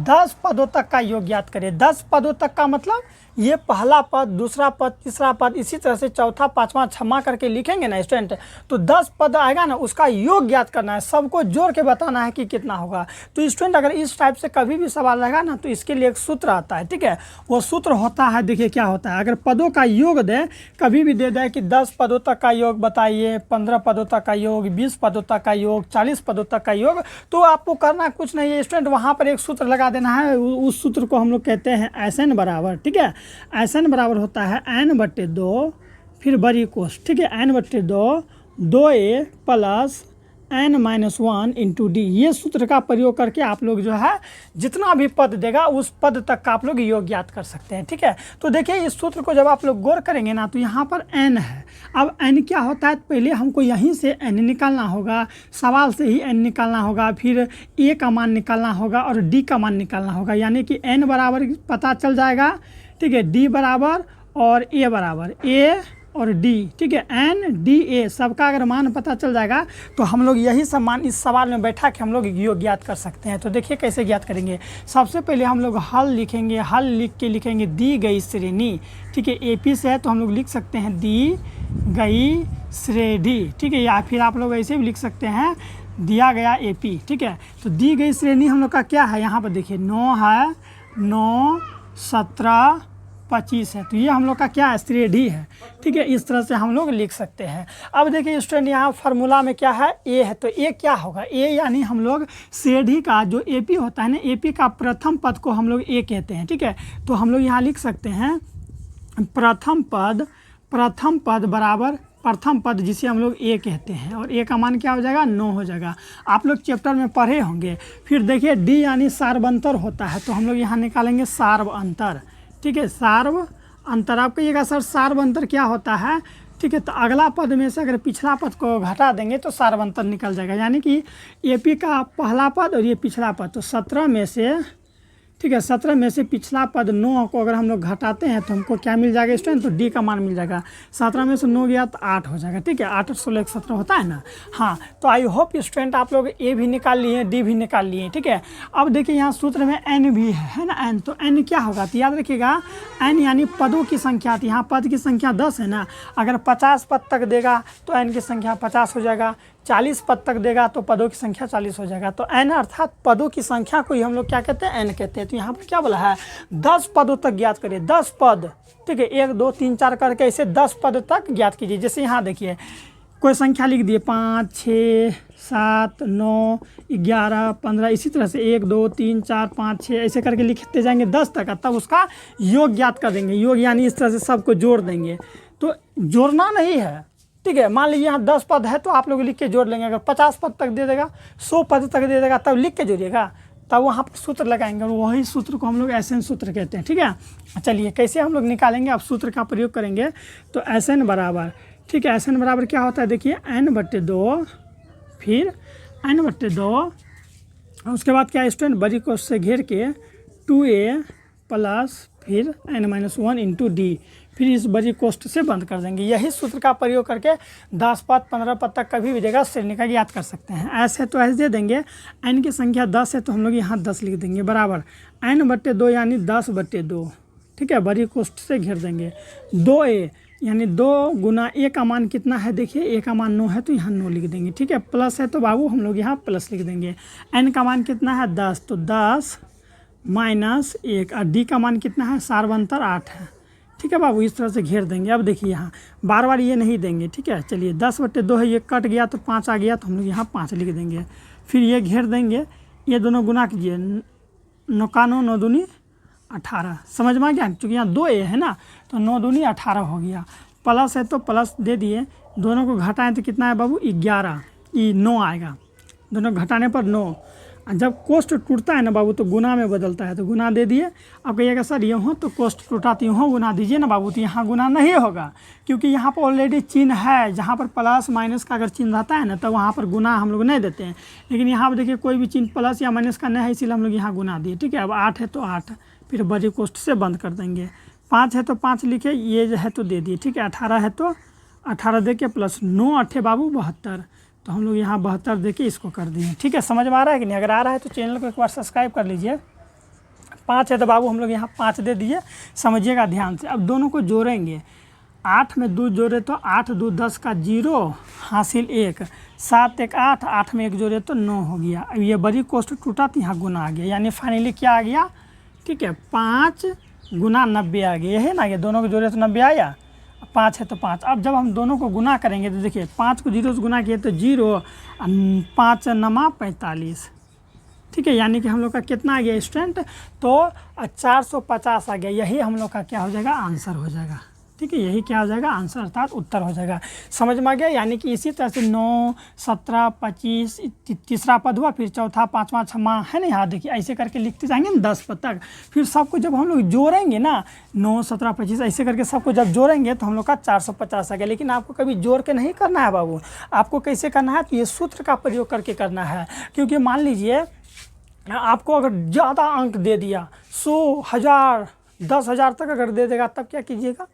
10 पदों तक का योग ज्ञात करें। 10 पदों तक का मतलब ये पहला पद, दूसरा पद, तीसरा पद, इसी तरह से चौथा, पांचवा, छठवां करके लिखेंगे ना स्टूडेंट, तो 10 पद आएगा ना, उसका योग ज्ञात करना है। सबको जोड़ के बताना है कि कितना होगा। तो स्टूडेंट अगर इस टाइप से कभी भी सवाल रहेगा ना, तो इसके लिए एक सूत्र आता है। ठीक है, वो सूत्र होता है, देखिए क्या होता है। अगर पदों का योग दे, कभी भी दे दे कि 10 पदों तक का योग बताइए, 15 पदों तक का योग, 20 पदों तक का योग, 40 पदों तक का योग, तो आपको करना कुछ नहीं है स्टूडेंट, वहाँ पर एक सूत्र लगा देना है। उस सूत्र को हम लोग कहते हैं SN बराबर। ठीक है, SN बराबर होता है n/2 फिर बड़ी कोष्ठ। ठीक है, n/2 2a plus n-1 into D. ये सूत्र का प्रयोग करके आप लोग जो है जितना भी पद देगा उस पद तक का आप लोग योग ज्ञात कर सकते हैं। ठीक है, तो देखिए इस सूत्र को जब आप लोग गौर करेंगे ना, तो यहाँ पर n है। अब n क्या होता है, पहले हमको यहीं से n निकालना होगा, सवाल से ही n निकालना होगा, फिर a का मान निकालना होगा और d का मान निकालना होगा। यानी कि n बराबर पता चल जाएगा। ठीक है, d बराबर और a बराबर, a और d। ठीक है, n, d, a सबका अगर मान पता चल जाएगा तो हम लोग यही सब मान इस सवाल में बैठा के हम लोग योग ज्ञात कर सकते हैं। तो देखिए कैसे ज्ञात करेंगे। सबसे पहले हम लोग हल लिखेंगे। हल लिख के लिखेंगे दी गई श्रेणी। ठीक है, एपी से है तो हम लोग लिख सकते हैं दी गई श्रेणी। ठीक है, या फिर आप लोग ऐसे भी लिख सकते हैं दिया गया एपी। ठीक है, तो दी गई श्रेणी हम लोग का क्या है, यहाँ पर देखिए 9 है, 9, 17, 25 है, तो ये हम लोग का क्या है, श्रेणी है। ठीक है, इस तरह से हम लोग लिख सकते हैं। अब देखिए स्टूडेंट यहाँ फार्मूला में क्या है, ए है, तो ए क्या होगा, ए यानी हम लोग श्रेणी का जो एपी होता है ना, एपी का प्रथम पद को हम लोग ए कहते हैं। ठीक है, तो हम लोग यहाँ लिख सकते हैं प्रथम पद बराबर प्रथम पद, जिसे हम लोग ए कहते हैं, और ए का मान क्या हो जाएगा, 9 हो जाएगा। आप लोग चैप्टर में पढ़े होंगे। फिर देखिए डी यानी सार्वंतर होता है, तो हम लोग यहाँ निकालेंगे सार्वअंतर। ठीक है, सार्व अंतर। आप कहिएगा सर सार्वअंतर क्या होता है। ठीक है, तो अगला पद में से अगर पिछला पद को घटा देंगे तो सार्वअंतर निकल जाएगा। यानी कि एपी का पहला पद और ये पिछला पद, तो 17 में से, ठीक है, 17 में से पिछला पद 9 को अगर हम लोग घटाते हैं तो हमको क्या मिल जाएगा स्टूडेंट, तो डी का मान मिल जाएगा। 17 में से 9 गया तो 8 हो जाएगा। ठीक है, 8 और 16 17 होता है ना। हाँ, तो आई होप स्टूडेंट आप लोग ए भी निकाल लिए, डी भी निकाल लिए। ठीक है, अब देखिए यहाँ सूत्र में एन भी है ना, एन, तो एन क्या होगा, तो याद रखिएगा एन यानी पदों की संख्या। तो यहाँ पद की संख्या 10 है ना, अगर 50 पद तक देगा तो एन की संख्या 50 हो जाएगा। 40 पद तक देगा तो पदों की संख्या 40 हो जाएगा। तो एन अर्थात पदों की संख्या को ही हम लोग क्या कहते हैं, एन कहते हैं। तो यहाँ पर क्या बोला है, 10 पदों तक ज्ञात करिए, 10 पद। ठीक है, 1, 2, 3, 4 करके ऐसे 10 पद तक ज्ञात कीजिए। जैसे यहाँ देखिए कोई संख्या लिख दिए 5, 6, 7, 9, 11, 15, इसी तरह से 1, 2, 3, 4, 5, 6 ऐसे करके लिखते जाएंगे 10 तक, तब उसका योग ज्ञात कर देंगे। योग यानी इस तरह से सबको जोड़ देंगे। तो जोड़ना नहीं है। ठीक है, मान लीजिए यहाँ 10 पद है तो आप लोग लिख के जोड़ लेंगे। अगर 50 पद तक दे देगा, 100 पद तक दे देगा, तब लिख के जोड़िएगा, तब वहाँ पर सूत्र लगाएंगे और वही सूत्र को हम लोग SN सूत्र कहते हैं। ठीक है, चलिए कैसे हम लोग निकालेंगे, अब सूत्र का प्रयोग करेंगे। तो SN बराबर, ठीक है, SN बराबर क्या होता है, देखिए n/2 फिर n/2, उसके बाद क्या स्टूडेंट बड़ी कोष्ठ से घेर के 2a प्लस फिर n-1 इंटू डी, फिर इस बड़ी कोष्ठ से बंद कर देंगे। यही सूत्र का प्रयोग करके 10 पद 15 पद तक कभी भी देगा श्रेणी का ज्ञात कर सकते हैं। ऐसे तो ऐसे दे देंगे, n की संख्या 10 है तो हम लोग यहाँ 10 लिख देंगे बराबर n/2 यानी 10/2। ठीक है, बड़ी कोष्ठ से घेर देंगे। 2a यानी 2 गुना a का मान कितना है, देखिए a का मान 9 है तो यहाँ 9 लिख देंगे। ठीक है, प्लस है तो बाबू हम लोग यहाँ प्लस लिख देंगे। n का मान कितना है 10, तो 10 - 1, और d का मान कितना है, सार्वंतर 8 है। ठीक है बाबू, इस तरह से घेर देंगे। अब देखिए यहाँ बार बार ये नहीं देंगे, ठीक है। चलिए 10/2 है, ये कट गया तो 5 आ गया, तो हम लोग यहाँ 5 लिख देंगे। फिर ये घेर देंगे, ये दोनों गुना कीजिए, 9 का 9, 9 दूनी 18, समझ में आ गया। क्योंकि यहाँ 2 है ना, तो 9 दूनी 18 हो गया। प्लस है तो प्लस दे दिए, दोनों को घटाएं तो कितना है बाबू, 11, ये 9 आएगा, दोनों घटाने पर 9। जब कोष्ठ टूटता है ना बाबू तो गुना में बदलता है, तो गुना दे दिए। अब कहिएगा सर यूँ तो कोष्ठ टूटा तो यूँ गुना दीजिए ना बाबू, तो यहाँ गुना नहीं होगा, क्योंकि यहाँ पर ऑलरेडी चिन्ह है। जहाँ पर प्लस माइनस का अगर चिन्ह रहता है ना, तो वहाँ पर गुना हम लोग नहीं देते हैं। लेकिन यहाँ पर देखिए कोई भी चिन्ह प्लस या माइनस का नहीं है, इसीलिए हम लोग यहाँ गुना दिए, ठीक है। अब 8 है तो 8, फिर बड़ी कोष्ठ से बंद कर देंगे। 5 है तो 5 लिखे, ये जो है तो दे दिए, ठीक है। 18 है तो 18 दे के प्लस 9 8 बाबू 72, तो हम लोग यहाँ 72 दे के इसको कर दिए, ठीक है। समझ में आ रहा है कि नहीं? अगर आ रहा है तो चैनल को एक बार सब्सक्राइब कर लीजिए। 5 है तो बाबू हम लोग यहाँ 5 दे दिए, समझिएगा ध्यान से। अब दोनों को जोड़ेंगे, 8 में 2 जोड़े तो 8 2 10 का 0 हासिल 1, 7 1 8, 8 में 1 जोड़े तो 9 हो गया। अब ये बड़ी कोष्ठ टूटा तो यहाँ गुना आ गया, यानी फाइनली क्या आ गया, ठीक है, 5 गुना 90 आ गया, है ना। ये दोनों को जोड़े तो 90 आया, 5 है तो 5। अब जब हम दोनों को गुना करेंगे तो देखिए 5 को 0 से गुना किए तो 0, 5 नमा 45, ठीक है। यानी कि हम लोग का कितना आ गया स्टूडेंट, तो 450 आ गया। यही हम लोग का क्या हो जाएगा, आंसर हो जाएगा, ठीक है। यही क्या हो जाएगा, आंसर अर्थात उत्तर हो जाएगा। समझ में आ गया। यानी कि इसी तरह से 9 17 25, तीसरा पद हुआ, फिर चौथा 5वां 6वां, है ना। यहाँ देखिए ऐसे करके लिखते जाएंगे ना 10 पद तक। फिर सबको जब हम लोग जोड़ेंगे ना, 9 17 25 ऐसे करके सबको जब जोड़ेंगे तो हम लोग का 450 आ गया। लेकिन आपको कभी जोड़ के नहीं करना है बाबू, आपको कैसे करना है, तो ये सूत्र का प्रयोग करके करना है। क्योंकि मान लीजिए आपको अगर ज़्यादा अंक दे दिया, 100 1000 10,000 तक अगर दे देगा, तब क्या कीजिएगा,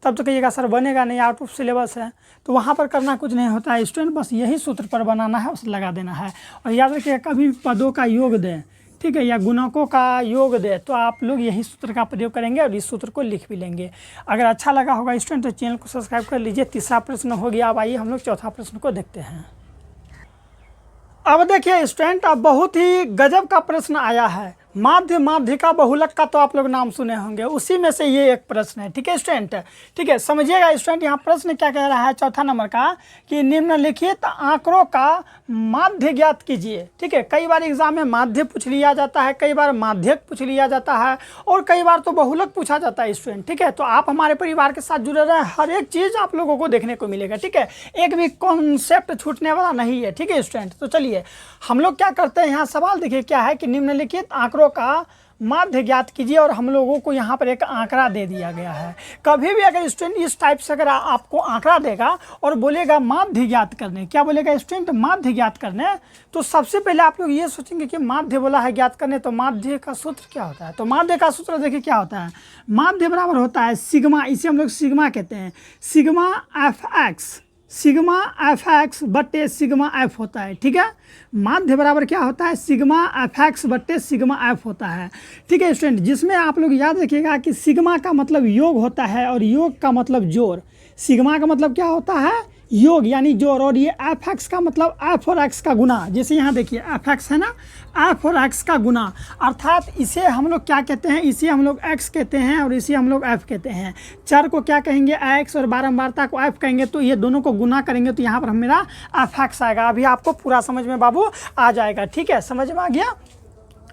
तब तो कहिएगा सर बनेगा नहीं, आउट ऑफ सिलेबस है। तो वहाँ पर करना कुछ नहीं होता है स्टूडेंट, बस यही सूत्र पर बनाना है, उसे लगा देना है। और याद रखिए कभी पदों का योग दें, ठीक है, या गुणकों का योग दे, तो आप लोग यही सूत्र का प्रयोग करेंगे और इस सूत्र को लिख भी लेंगे। अगर अच्छा लगा होगा स्टूडेंट तो चैनल को सब्सक्राइब कर लीजिए। तीसरा प्रश्न हो गया। अब आइए हम लोग चौथा प्रश्न को देखते हैं। अब देखिए स्टूडेंट, अब बहुत ही गजब का प्रश्न आया है। माध्य माध्यिका बहुलक का तो आप लोग नाम सुने होंगे, उसी में से ये एक प्रश्न है, ठीक है स्टूडेंट। ठीक है, समझिएगा स्टूडेंट, यहाँ प्रश्न क्या कह रहा है चौथा नंबर का, कि निम्नलिखित आंकड़ों का माध्य ज्ञात कीजिए। ठीक है, कई बार एग्जाम में माध्य पूछ लिया जाता है, कई बार माध्यक पूछ लिया जाता है, और कई बार तो बहुलक पूछा जाता है स्टूडेंट। ठीक है, तो आप हमारे परिवार के साथ जुड़े रहे, हर एक चीज़ आप लोगों को देखने को मिलेगा। ठीक है, एक भी कॉन्सेप्ट छूटने वाला नहीं है। ठीक है स्टूडेंट, तो चलिए हम लोग क्या करते हैं, यहाँ सवाल देखिए क्या है कि निम्नलिखित आंकड़ों का माध्य ज्ञात कीजिए, और हम लोगों को यहाँ पर एक आंकड़ा दे दिया गया है। कभी भी अगर स्टूडेंट इस टाइप से अगर आपको आंकड़ा देगा और बोलेगा माध्य ज्ञात करने, क्या बोलेगा स्टूडेंट, माध्य ज्ञात करने, तो सबसे पहले आप लोग ये सोचेंगे कि माध्य बोला है ज्ञात करने, तो माध्य का सूत्र क्या होता है। तो माध्य का सूत्र देखिए क्या होता है, माध्य बराबर होता है सिग्मा, इसे हम लोग सिग्मा कहते हैं, sigma F x, sigma F x बट्टे सिग्मा एफ होता है। ठीक है, माध्य बराबर क्या होता है, सिग्मा एफ एक्स बट्टे सिग्मा एफ होता है। ठीक है स्टूडेंट, जिसमें आप लोग याद रखिएगा कि सिग्मा का मतलब योग होता है और योग का मतलब जोड़। सिग्मा का मतलब क्या होता है, योग यानी जोड़, और ये एफ एक्स का मतलब एफ और एक्स का गुना। जैसे यहाँ देखिए एफ एक्स है ना, एफ और एक्स का गुना, अर्थात इसे हम लोग क्या कहते हैं, इसे हम लोग एक्स कहते हैं और इसे हम लोग एफ कहते हैं। चर को क्या कहेंगे, एक्स, और बारंबारता को एफ कहेंगे। तो ये दोनों को गुना करेंगे तो यहाँ पर हम मेरा एफ एक्स आएगा। अभी आपको पूरा समझ में बाबू आ जाएगा। ठीक है, समझ में आ गया।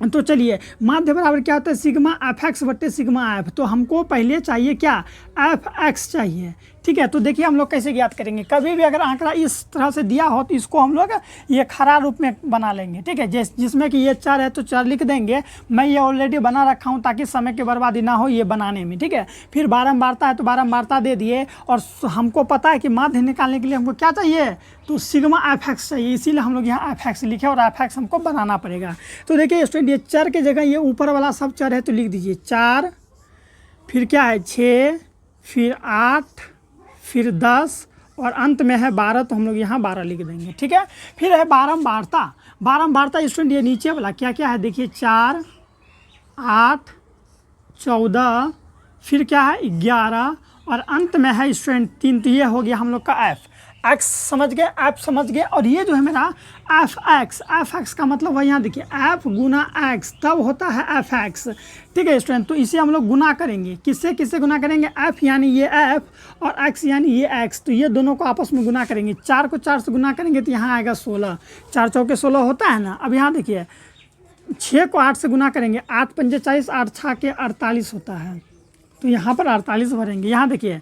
तो चलिए माध्य बराबर क्या होता है, सिग्मा एफ एक्स बट्टे सिग्मा एफ। तो हमको पहले चाहिए क्या, एफ एक्स चाहिए। ठीक है, तो देखिए हम लोग कैसे ज्ञात करेंगे। कभी भी अगर आंकड़ा इस तरह से दिया हो तो इसको हम लोग ये खरा रूप में बना लेंगे। ठीक है, जिसमें कि ये चर है तो चर लिख देंगे। मैं ये ऑलरेडी बना रखा हूँ ताकि समय की बर्बादी ना हो ये बनाने में। ठीक है, फिर बारंबारता है तो बारंबारता दे दिए, और हमको पता है कि माध्य निकालने के लिए हमको क्या चाहिए, तो सिग्मा एफ एक्स चाहिए, इसीलिए हम लोग यहाँ एफ एक्स लिखे और एफ एक्स हमको बनाना पड़ेगा। तो देखिए स्टूडेंट, ये चर के जगह ये ऊपर वाला सब चर है तो लिख दीजिए 4, फिर क्या है 6, फिर 8, फिर 10, और अंत में है 12, तो हम लोग यहाँ 12 लिख देंगे। ठीक है, फिर है बारंबारता। बारंबारता स्टूडेंट ये नीचे वाला क्या क्या है देखिए, 4, 8, 14, फिर क्या है 11, और अंत में है स्टूडेंट 3। तो ये हो गया हम लोग का एफ। एक्स समझ गए, एफ समझ गए, और ये जो है मेरा एफ एक्स का मतलब है यहाँ देखिए एफ गुना एक्स तब होता है एफ एक्स। ठीक है स्टूडेंट, तो इसे हम लोग गुना करेंगे, किससे किससे गुना करेंगे, एफ यानी ये एफ और एक्स यानी ये एक्स, तो ये दोनों को आपस में गुना करेंगे। 4 को 4 से गुना करेंगे तो यहाँ आएगा 16, 4 चौके 16 होता है ना। अब यहाँ देखिए 6 को 8 से गुना करेंगे, 8 पंजे 40, 8 छः के 48 होता है, तो यहाँ पर 48 भरेंगे। यहाँ देखिए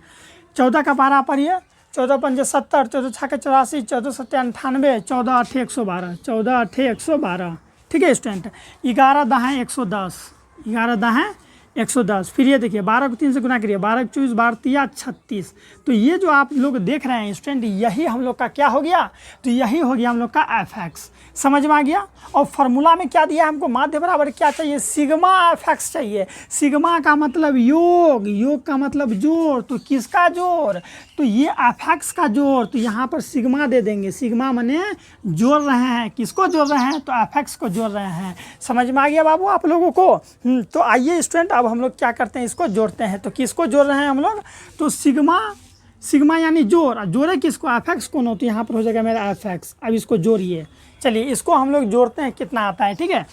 14 का पारा पर ये 14 पंजे 70, 14 छः के 84, 14 सत्ते 98, 14 अट्ठे 112, 14 अट्ठे 112। ठीक है स्टूडेंट, 11 दाहें 110, 11 दाहें 110। फिर ये देखिए 12 को 3 से गुना करिए, 12 को 24, 12 तिया 36। तो ये जो आप लोग देख रहे हैं स्टूडेंट, यही हम लोग का क्या हो गया, तो यही हो गया हम लोग का एफ एक्स। समझ में आ गया। और फार्मूला में क्या दिया हमको, माध्य बराबर क्या चाहिए, सिग्मा एफ एक्स चाहिए। सिग्मा का मतलब योग, योग का मतलब जोड़, तो किसका जोड़, तो ये एफ एक्स का जोड़, तो यहाँ पर सिग्मा दे देंगे। सिग्मा माने जोड़ रहे हैं, किसको जोड़ रहे हैं, तो एफ एक्स को जोड़ रहे हैं। समझ में आ गया बाबू आप लोगों को। तो आइए स्टूडेंट अब हम लोग क्या करते हैं, इसको जोड़ते हैं। तो किसको जोड़ रहे हैं हम लोग, तो सिग्मा यानी जोड़, जोड़े किसको, एफ एक्स को ना, तो यहाँ पर हो जाएगा मेरा एफ एक्स। अब इसको जोड़िए, चलिए इसको हम लोग जोड़ते हैं, कितना आता है। ठीक है,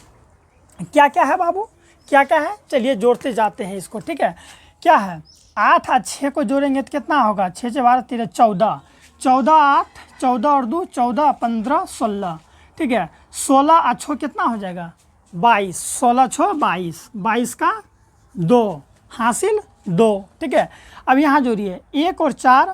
क्या क्या है बाबू, क्या क्या है, चलिए जोड़ते जाते हैं इसको। ठीक है, क्या है, 8 और 6 को जोड़ेंगे तो कितना होगा, 6 से 12 13 14, 14 8, 14 और 2 14, 15 16। ठीक है, 16 और 6 कितना हो जाएगा 22, 16 6 22, 22 का 2 हासिल 2। ठीक है, अब यहाँ जोड़िए 1 और 4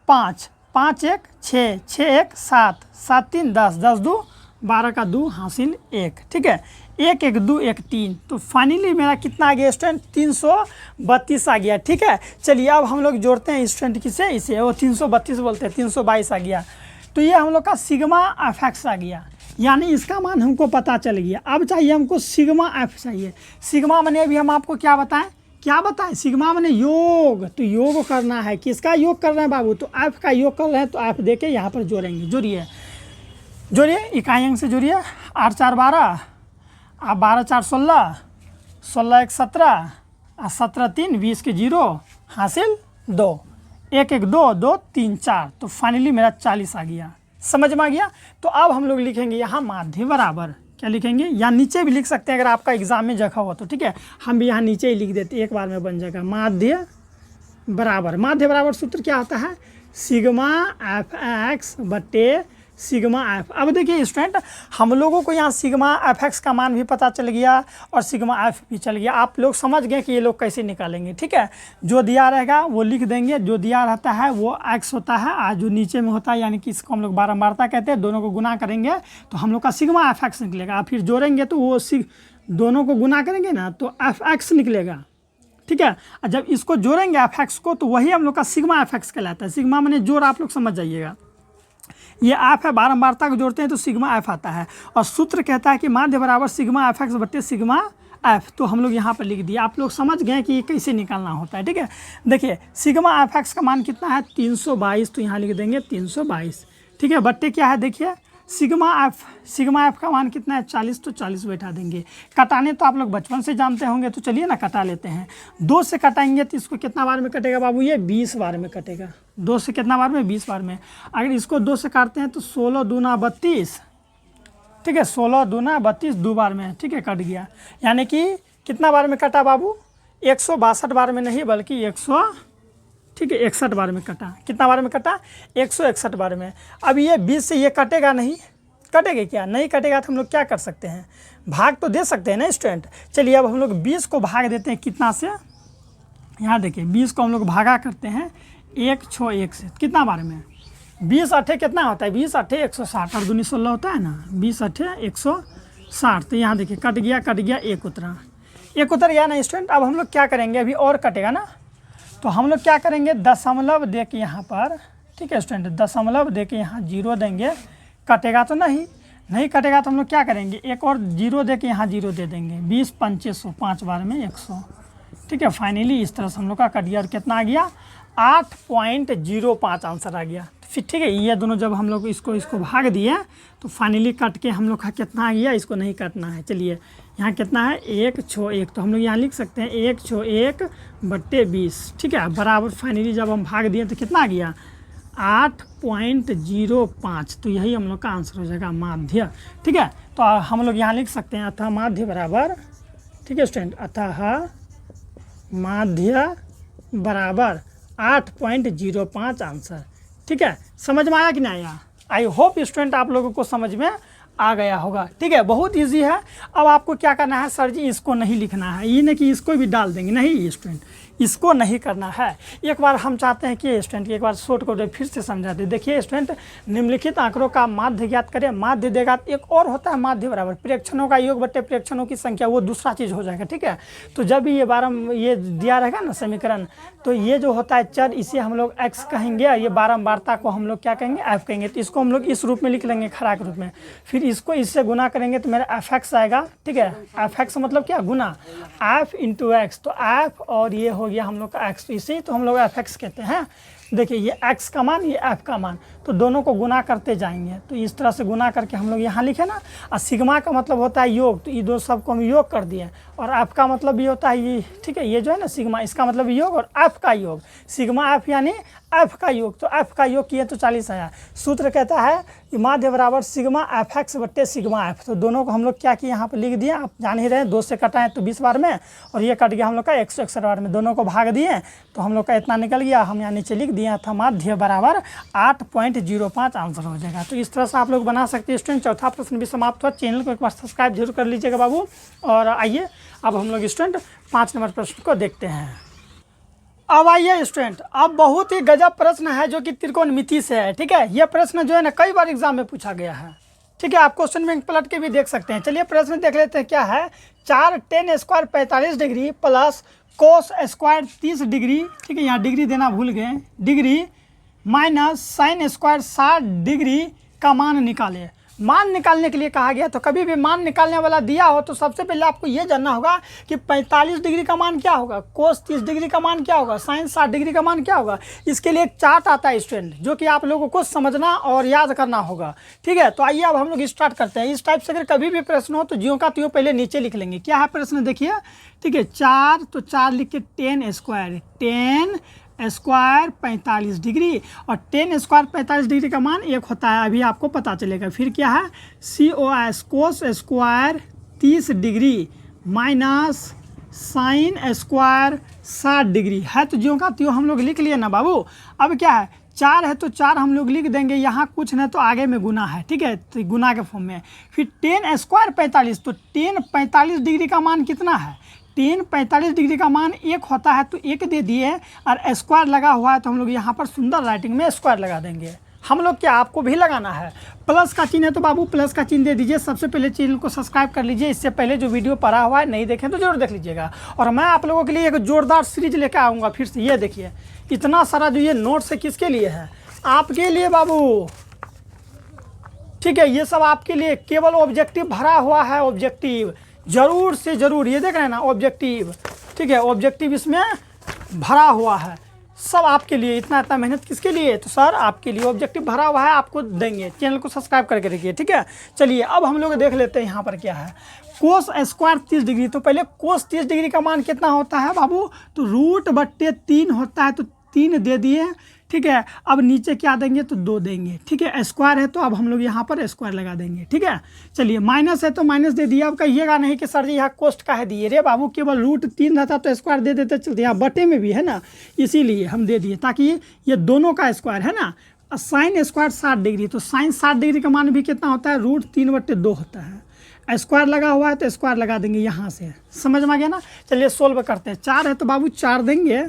5, 5 1 6, 6 1 7, 7 3 10, 10 2 12 का 2 हासिल 1। ठीक है, 1 1 2 1 3, तो फाइनली मेरा कितना आ गया स्टूडेंट, 332 आ गया। ठीक है, चलिए अब हम लोग जोड़ते हैं स्टूडेंट किसे, इसे, वो 332 बोलते हैं, 322 आ गया। तो ये हम लोग का सिग्मा एफ एक्स आ गया, यानी इसका मान हमको पता चल गया। अब चाहिए हमको सिग्मा एफ चाहिए। सिग्मा माने अभी हम आपको क्या बताएं, सिग्मा माने योग, तो योग करना है, किसका योग कर रहे हैं बाबू, तो एफ का योग कर रहे हैं, तो एफ दे के यहाँ पर जोड़ेंगे। जोड़िए इकाई अंक से जोड़िए, 8 4 12, 12 4 16, 16 1 17, 17 3 20 के 0 हासिल 2, 1 1 2 2 3 4, तो फाइनली मेरा 40 आ गया। समझ में आ गया। तो अब हम लोग लिखेंगे यहाँ माध्य बराबर, क्या लिखेंगे, या नीचे भी लिख सकते हैं अगर आपका एग्जाम में जगह हो तो। ठीक है, हम भी यहाँ नीचे ही लिख देते, एक बार में बन जाएगा माध्य बराबर सूत्र क्या होता है, सिग्मा एफ एक्स बटे सिग्मा एफ। अब देखिए स्टूडेंट, हम लोगों को यहाँ सिग्मा एफ एक्स का मान भी पता चल गया और सिग्मा एफ भी चल गया। आप लोग समझ गए कि ये लोग कैसे निकालेंगे। ठीक है, जो दिया रहेगा वो लिख देंगे, जो दिया रहता है वो एक्स होता है, और जो नीचे में होता है यानी कि इसको हम लोग बारंबारता कहते हैं, दोनों को गुना करेंगे तो हम लोग का सिग्मा एफ एक्स निकलेगा। फिर जोड़ेंगे तो वो दोनों को गुना करेंगे ना तो एफ एक्स निकलेगा। ठीक है, और जब इसको जोड़ेंगे एफ एक्स को तो वही हम लोग का सिग्मा एफ एक्स कहलाता है। सिग्मा माने जोड़, आप लोग समझ जाइएगा। ये एफ है, बारंबारता को जोड़ते हैं तो सिग्मा एफ आता है, और सूत्र कहता है कि माध्य बराबर सिग्मा एफ एक्स बटे सिग्मा एफ। तो हम लोग यहाँ पर लिख दिया, आप लोग समझ गए कि ये कैसे निकालना होता है। ठीक है, देखिए सिग्मा एफ एक्स का मान कितना है 322, तो यहाँ लिख देंगे 322। ठीक है, बट्टे क्या है देखिए सिग्मा एफ का मान कितना है 40, तो 40 बैठा देंगे। कटाने तो आप लोग बचपन से जानते होंगे, तो चलिए ना कटा लेते हैं। 2 से कटाएंगे तो इसको कितना बार में कटेगा बाबू, ये 20 बार में कटेगा। 2 से कितना बार में, 20 बार में। अगर इसको 2 से काटते हैं तो 16 दूना 32। ठीक है, 16 दूना 32 2 बार में। ठीक है, कट गया, यानी कि कितना बार में कटा बाबू, 162 बार में नहीं बल्कि 61 बार में कटा। कितना बार में कटा, 161 बार में। अब ये 20 से ये कटेगा नहीं, कटेगा क्या, नहीं कटेगा तो हम लोग क्या कर सकते हैं, भाग तो दे सकते हैं ना स्टूडेंट। चलिए अब हम लोग 20 को भाग देते हैं कितना से, यहाँ देखिए 20 को हम लोग भागा करते हैं 1 6 1 से, कितना बार में, 20 अट्ठे कितना होता है, 20 अट्ठे 160, और दूनी 16 होता है ना, 20 अट्ठे 160। तो यहाँ देखिए कट गया, 1 उतर गया ना स्टूडेंट। अब हम लोग क्या करेंगे, अभी और कटेगा ना, तो हम लोग क्या करेंगे, दशमलव दे के यहाँ पर, ठीक है स्टूडेंट, दशमलव दे के यहाँ 0 देंगे। कटेगा तो नहीं कटेगा तो हम लोग क्या करेंगे, एक और 0 दे के यहाँ 0 दे देंगे। 20 5 100, 5 बार में 100। ठीक है, फाइनली इस तरह से हम लोग का कट गया, और कितना आ गया 8.05 आंसर आ गया। फिर ठीक है, ये दोनों जब हम लोग इसको भाग दिए तो फाइनली कट के हम लोग का कितना आ गया, इसको नहीं काटना है। चलिए यहाँ कितना है 1 6 1, तो हम लोग यहाँ लिख सकते हैं 1 6 1 बट्टे 20। ठीक है, बराबर फाइनली जब हम भाग दिए तो कितना आ गया 8.05, तो यही हम लोग का आंसर हो जाएगा माध्य। ठीक है, तो हम लोग यहाँ लिख सकते हैं अतः माध्य बराबर, ठीक है स्टूडेंट, अतः माध्य बराबर 8.05 आंसर। ठीक है, समझ में आया कि नहीं आया? आई होप स्टूडेंट आप लोगों को समझ में आ गया होगा। ठीक है, बहुत इजी है। अब आपको क्या करना है, सर जी इसको नहीं लिखना है, ये नहीं कि इसको भी डाल देंगे, नहीं स्टूडेंट, इसको नहीं करना है। एक बार हम चाहते हैं कि स्टूडेंट एक बार शॉर्ट कोड फिर से समझा दें। देखिए स्टूडेंट, निम्नलिखित आंकड़ों का माध्य ज्ञात करें। माध्य देगा, एक और होता है माध्य बराबर प्रेक्षणों का योग बट्टे प्रेक्षणों की संख्या, वो दूसरा चीज़ हो जाएगा। ठीक है, तो जब भी ये दिया रहेगा ना समीकरण, तो ये जो होता है चर, इसे हम लोग x कहेंगे, ये बारंबारता को हम लोग क्या कहेंगे, f कहेंगे। तो इसको हम लोग इस रूप में लिख लेंगे, खड़ा के रूप में। फिर इसको इससे गुना करेंगे तो मेरा fx आएगा। ठीक है, fx मतलब क्या, गुना, f इंटू एक्स, तो f और ये हो गया हम लोग का x, तो इसे तो हम लोग fx कहते हैं। देखिए ये x का मान, ये f का मान, तो दोनों को गुना करते जाएंगे। तो इस तरह से गुना करके हम लोग यहाँ लिखे ना। और सिग्मा का मतलब होता है योग, तो ये दो सबको हम योग कर दिए। और f का मतलब ये होता है ये, ठीक है, ये जो है ना सिग्मा, इसका मतलब योग, और f का योग, सिग्मा f यानी f का योग। तो f का योग किए तो 40 आया। सूत्र कहता है कि माध्य बराबर सिग्मा fx बट्टे सिग्मा f। तो दोनों को हम लोग क्या किए, यहाँ पर लिख दिए, आप जान ही रहे हैं, 2 से कटाएं तो 20 बार में, और ये कट गया हम लोग का 161 बार में, दोनों को भाग दिए तो हम लोग का इतना निकल गया। हम यहाँ नीचे लिख दिए था माध्य बराबर 8.05 आंसर हो जाएगा। तो इस तरह से आप लोग बना सकते हैं स्टूडेंट। चौथा प्रश्न भी समाप्त हुआ। चैनल को एक बार सब्सक्राइब जरूर कर लीजिएगा बाबू। और आइए अब हम लोग स्टूडेंट 5 नंबर प्रश्न को देखते हैं। अब आइए स्टूडेंट, अब बहुत ही गजब प्रश्न है जो कि त्रिकोणमिति से है। ठीक है, यह प्रश्न जो है ना कई बार एग्जाम में पूछा गया है। ठीक है, आप क्वेश्चन बैंक पलट के भी देख सकते हैं। चलिए प्रश्न देख लेते हैं क्या है। 4 tan square 45 degree plus cos square 30 degree, ठीक है, यहाँ डिग्री देना भूल गए, degree minus sine square 60 degree का मान निकाले। मान निकालने के लिए कहा गया। तो कभी भी मान निकालने वाला दिया हो तो सबसे पहले आपको ये जानना होगा कि 45 डिग्री का मान क्या होगा, कोस 30 डिग्री का मान क्या होगा, साइन 60 डिग्री का मान क्या होगा। इसके लिए एक चार्ट आता है स्टूडेंट, जो कि आप लोगों को समझना और याद करना होगा। ठीक है, तो आइए अब हम लोग स्टार्ट करते हैं। इस टाइप से अगर कभी भी प्रश्न हो तो ज्यों का त्यों पहले नीचे लिख लेंगे। क्या है प्रश्न देखिए। ठीक है, 4, तो 4 लिख के tan स्क्वायर 45 डिग्री, और tan स्क्वायर 45 डिग्री का मान 1 होता है, अभी आपको पता चलेगा। फिर क्या है, COS cos square 30 degree minus sine square 60 degree है। तो ज्यों का त्यों हम लोग लिख लिए ना बाबू। अब क्या है, 4 है तो 4 हम लोग लिख देंगे, यहाँ कुछ नहीं तो आगे में गुना है। ठीक है, तो गुना के फॉर्म में। फिर tan स्क्वायर 45, तो tan 45 डिग्री का मान कितना है, tan 45 डिग्री का मान 1 होता है, तो 1 दे दिए, और स्क्वायर लगा हुआ है तो हम लोग यहाँ पर सुंदर राइटिंग में स्क्वायर लगा देंगे। हम लोग क्या, आपको भी लगाना है, प्लस का चिन्ह है तो बाबू प्लस का चिन्ह दे दीजिए। सबसे पहले चैनल को सब्सक्राइब कर लीजिए, इससे पहले जो वीडियो पड़ा हुआ है नहीं देखें तो जरूर देख लीजिएगा। और मैं आप लोगों के लिए एक जोरदार सीरीज लेकर आऊँगा फिर से। ये देखिए इतना सारा जो ये नोट्स है किसके लिए है, आपके लिए बाबू। ठीक है, ये सब आपके लिए, केवल ऑब्जेक्टिव भरा हुआ है, ऑब्जेक्टिव जरूर से जरूर, ये देख रहे हैं ना ऑब्जेक्टिव। ठीक है, ऑब्जेक्टिव इसमें भरा हुआ है, सब आपके लिए। इतना मेहनत किसके लिए, तो सर आपके लिए ऑब्जेक्टिव भरा हुआ है, आपको देंगे। चैनल को सब्सक्राइब करके रखिए। ठीक है, चलिए अब हम लोग देख लेते हैं यहाँ पर क्या है। कोस स्क्वायर 30 डिग्री, तो पहले कोस 30 डिग्री का मान कितना होता है बाबू, तो √3 होता है, तो 3 दे दिए। ठीक है, अब नीचे क्या देंगे, तो 2 देंगे। ठीक है, स्क्वायर है तो अब हम लोग यहाँ पर स्क्वायर लगा देंगे। ठीक है, चलिए माइनस है तो माइनस दे दिया। अब कहिएगा नहीं कि सर जी यहाँ कोस्ट का है दिए, रे बाबू केवल √3 रहता तो स्क्वायर दे देते चलते, यहाँ बटे में भी है ना, इसीलिए हम दे दिए ताकि ये दोनों का स्क्वायर है ना। साइन स्क्वायर 60 डिग्री, तो साइन 60 डिग्री का मान भी कितना होता है, √3/2 होता है। स्क्वायर लगा हुआ है तो स्क्वायर लगा देंगे यहाँ से। समझ में आ गया ना। चलिए सोल्व करते हैं। 4 है तो बाबू 4 देंगे,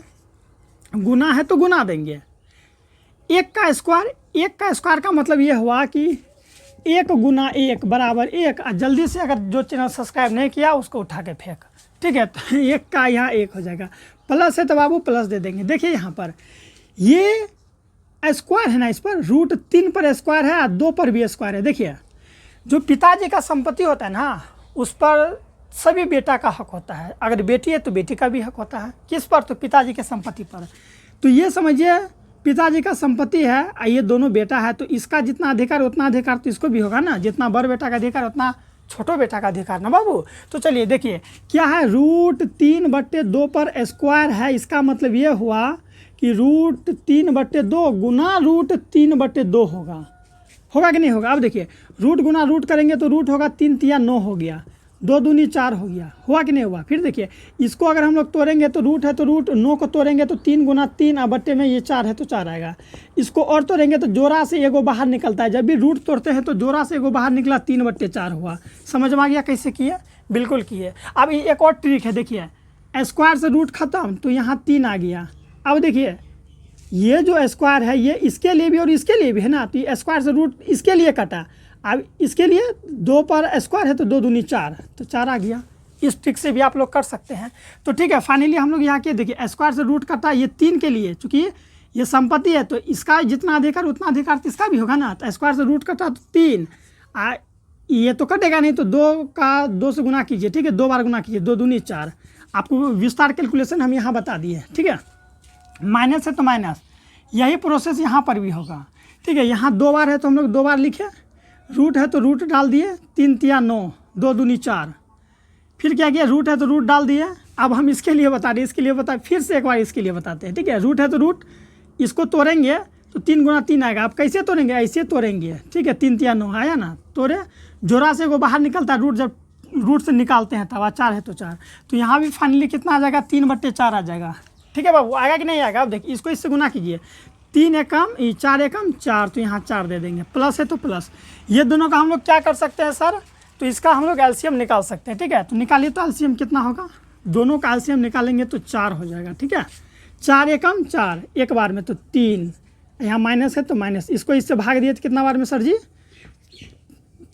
गुना है तो गुना देंगे। 1 का स्क्वायर का मतलब ये हुआ कि 1 गुना 1 बराबर 1। जल्दी से अगर जो चैनल सब्सक्राइब नहीं किया उसको उठा के फेंक। ठीक है, तो 1 का यहाँ 1 हो जाएगा। प्लस है तो बाबू प्लस दे देंगे। देखिए यहाँ पर ये स्क्वायर है ना, इस पर √3 पर स्क्वायर है और 2 पर भी स्क्वायर है। देखिए जो पिताजी का संपत्ति होता है ना, उस पर सभी बेटा का हक होता है। अगर बेटी है तो बेटी का भी हक होता है। किस पर, तो पिताजी के संपत्ति पर। तो ये समझिए पिताजी का संपत्ति है, ये दोनों बेटा है, तो इसका जितना अधिकार उतना अधिकार तो इसको भी होगा ना। जितना बड़ बेटा का अधिकार उतना छोटो बेटा का अधिकार ना बाबू। तो चलिए देखिए क्या है, √3/2 पर स्क्वायर है। इसका मतलब ये हुआ कि √3/2 गुना √3/2 होगा कि नहीं होगा। अब देखिए रूट गुना रूट करेंगे तो रूट होगा 3 तिया 9 हो गया, 2 दूनी 4 हो गया, हुआ कि नहीं हुआ। फिर देखिए इसको अगर हम लोग तोड़ेंगे तो रूट है तो रूट 9 को तोड़ेंगे तो 3 गुना 3 बट्टे में ये 4 है तो 4 आएगा। इसको और तोड़ेंगे तो जोड़ा से एगो बाहर निकलता है, जब भी रूट तोड़ते हैं तो जोड़ा से एगो बाहर निकला 3/4 हुआ। समझ में आ गया कैसे किए, बिल्कुल किए। अब एक और ट्रिक है, देखिए स्क्वायर से रूट खत्म तो यहाँ 3 आ गया। अब देखिए ये जो स्क्वायर है ये इसके लिए भी और इसके लिए भी है ना, तो ये स्क्वायर से रूट इसके लिए कटा। अब इसके लिए 2 पर स्क्वायर है तो 2 दूनी 4 तो 4 आ गया। इस ट्रिक से भी आप लोग कर सकते हैं। तो ठीक है, फाइनली हम लोग यहाँ के देखिए स्क्वायर से रूट कटा ये 3 के लिए, चूँकि ये संपत्ति है तो इसका जितना अधिकार उतना अधिकार तो इसका भी होगा ना। तो स्क्वायर से रूट कटा तो 3 ये तो कटेगा नहीं तो 2 का 2 से गुना कीजिए, ठीक है, 2 बार गुना कीजिए, 2 दूनी 4। आपको विस्तार कैलकुलेशन हम यहाँ बता दिए, ठीक है। माइनस है तो माइनस, यही प्रोसेस यहाँ पर भी होगा, ठीक है। यहाँ 2 बार है तो हम लोग 2 बार लिखे, रूट है तो रूट डाल दिए, 3 तिया 9, 2 दूनी 4। फिर क्या किया, रूट है तो रूट डाल दिए। अब हम इसके लिए बता रहे, इसके लिए बता, फिर से एक बार इसके लिए बताते हैं, ठीक है। रूट है तो रूट, इसको तोड़ेंगे तो 3 गुना 3 आएगा। आप कैसे तोड़ेंगे, ऐसे तोड़ेंगे, ठीक है। 3 तिया 9 आया ना, तोड़े, जोड़ा से वो बाहर निकलता है, रूट जब रूट से निकालते हैं तब 4 है तो 4। तो यहाँ भी फाइनली कितना आ जाएगा, 3/4 आ जाएगा, ठीक है बाबू। आएगा कि नहीं आएगा। अब देखिए इसको इससे गुना कीजिए, 3 एकम 4 एकम 4, तो यहाँ 4 दे देंगे, प्लस है तो प्लस। ये दोनों का हम लोग क्या कर सकते हैं सर, तो इसका हम लोग एलसीएम निकाल सकते हैं, ठीक है। तो निकालिए तो एलसीएम कितना होगा, दोनों का एलसीएम निकालेंगे तो 4 हो जाएगा, ठीक है। 4 एकम 4 एक बार में तो 3, यहाँ माइनस है तो माइनस, इसको इससे भाग दिए तो कितना बार में सर जी,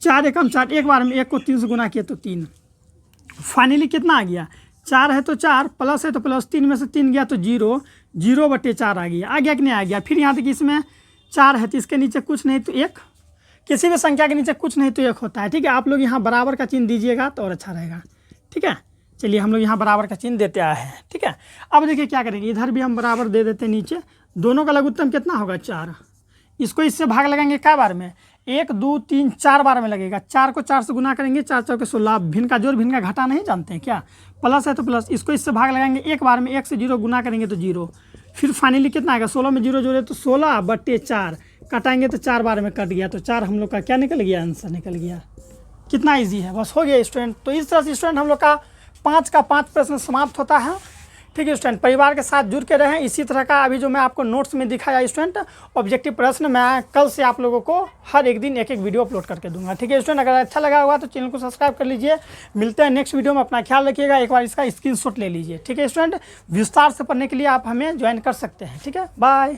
4 एकम 4 एक बार में, 1 को 3 से गुना किया तो 3। फाइनली कितना आ गया, 4 है तो 4, प्लस है तो प्लस, 3 में से 3 गया तो 0, 0/4 आ गया कि नहीं आ गया। फिर यहाँ तक इसमें 4 है तो इसके नीचे कुछ नहीं तो 1, किसी भी संख्या के नीचे कुछ नहीं तो 1 होता है, ठीक है। आप लोग यहाँ बराबर का चिन्ह दीजिएगा तो और अच्छा रहेगा, ठीक है। चलिए हम लोग यहाँ बराबर का चिन्ह देते आए हैं, ठीक है। अब देखिए क्या करेंगे, इधर भी हम बराबर दे देते हैं, नीचे दोनों का लघुत्तम कितना होगा 4। इसको इससे भाग लगाएंगे क्या बार में, 1 2 3 4 बार में लगेगा। 4 को 4 से गुना करेंगे, 4 4 के 16, भिन्न का जोड़ भिन्न का घटा नहीं जानते हैं क्या, प्लस है तो प्लस। इसको इससे भाग लगाएंगे एक बार में, 1 से 0 गुना करेंगे तो 0। फिर फाइनली कितना आएगा, 16 में 0 जोड़े तो 16/4, कटाएंगे तो 4 बार में कट गया, तो 4 हम लोग का क्या निकल गया, आंसर निकल गया। कितना ईजी है, बस हो गया स्टूडेंट। तो इस तरह से स्टूडेंट हम लोग का 5 का 5 प्रश्न समाप्त होता है, ठीक है स्टूडेंट। परिवार के साथ जुड़ के रहें। इसी तरह का अभी जो मैं आपको नोट्स में दिखाया स्टूडेंट ऑब्जेक्टिव प्रश्न, मैं कल से आप लोगों को हर एक दिन एक एक वीडियो अपलोड करके दूंगा, ठीक है स्टूडेंट। अगर अच्छा लगा होगा तो चैनल को सब्सक्राइब कर लीजिए। मिलते हैं नेक्स्ट वीडियो में, अपना ख्याल रखिएगा। एक बार इसका स्क्रीनशॉट ले लीजिए, ठीक है स्टूडेंट। विस्तार से पढ़ने के लिए आप हमें ज्वाइन कर सकते हैं, ठीक है। बाय।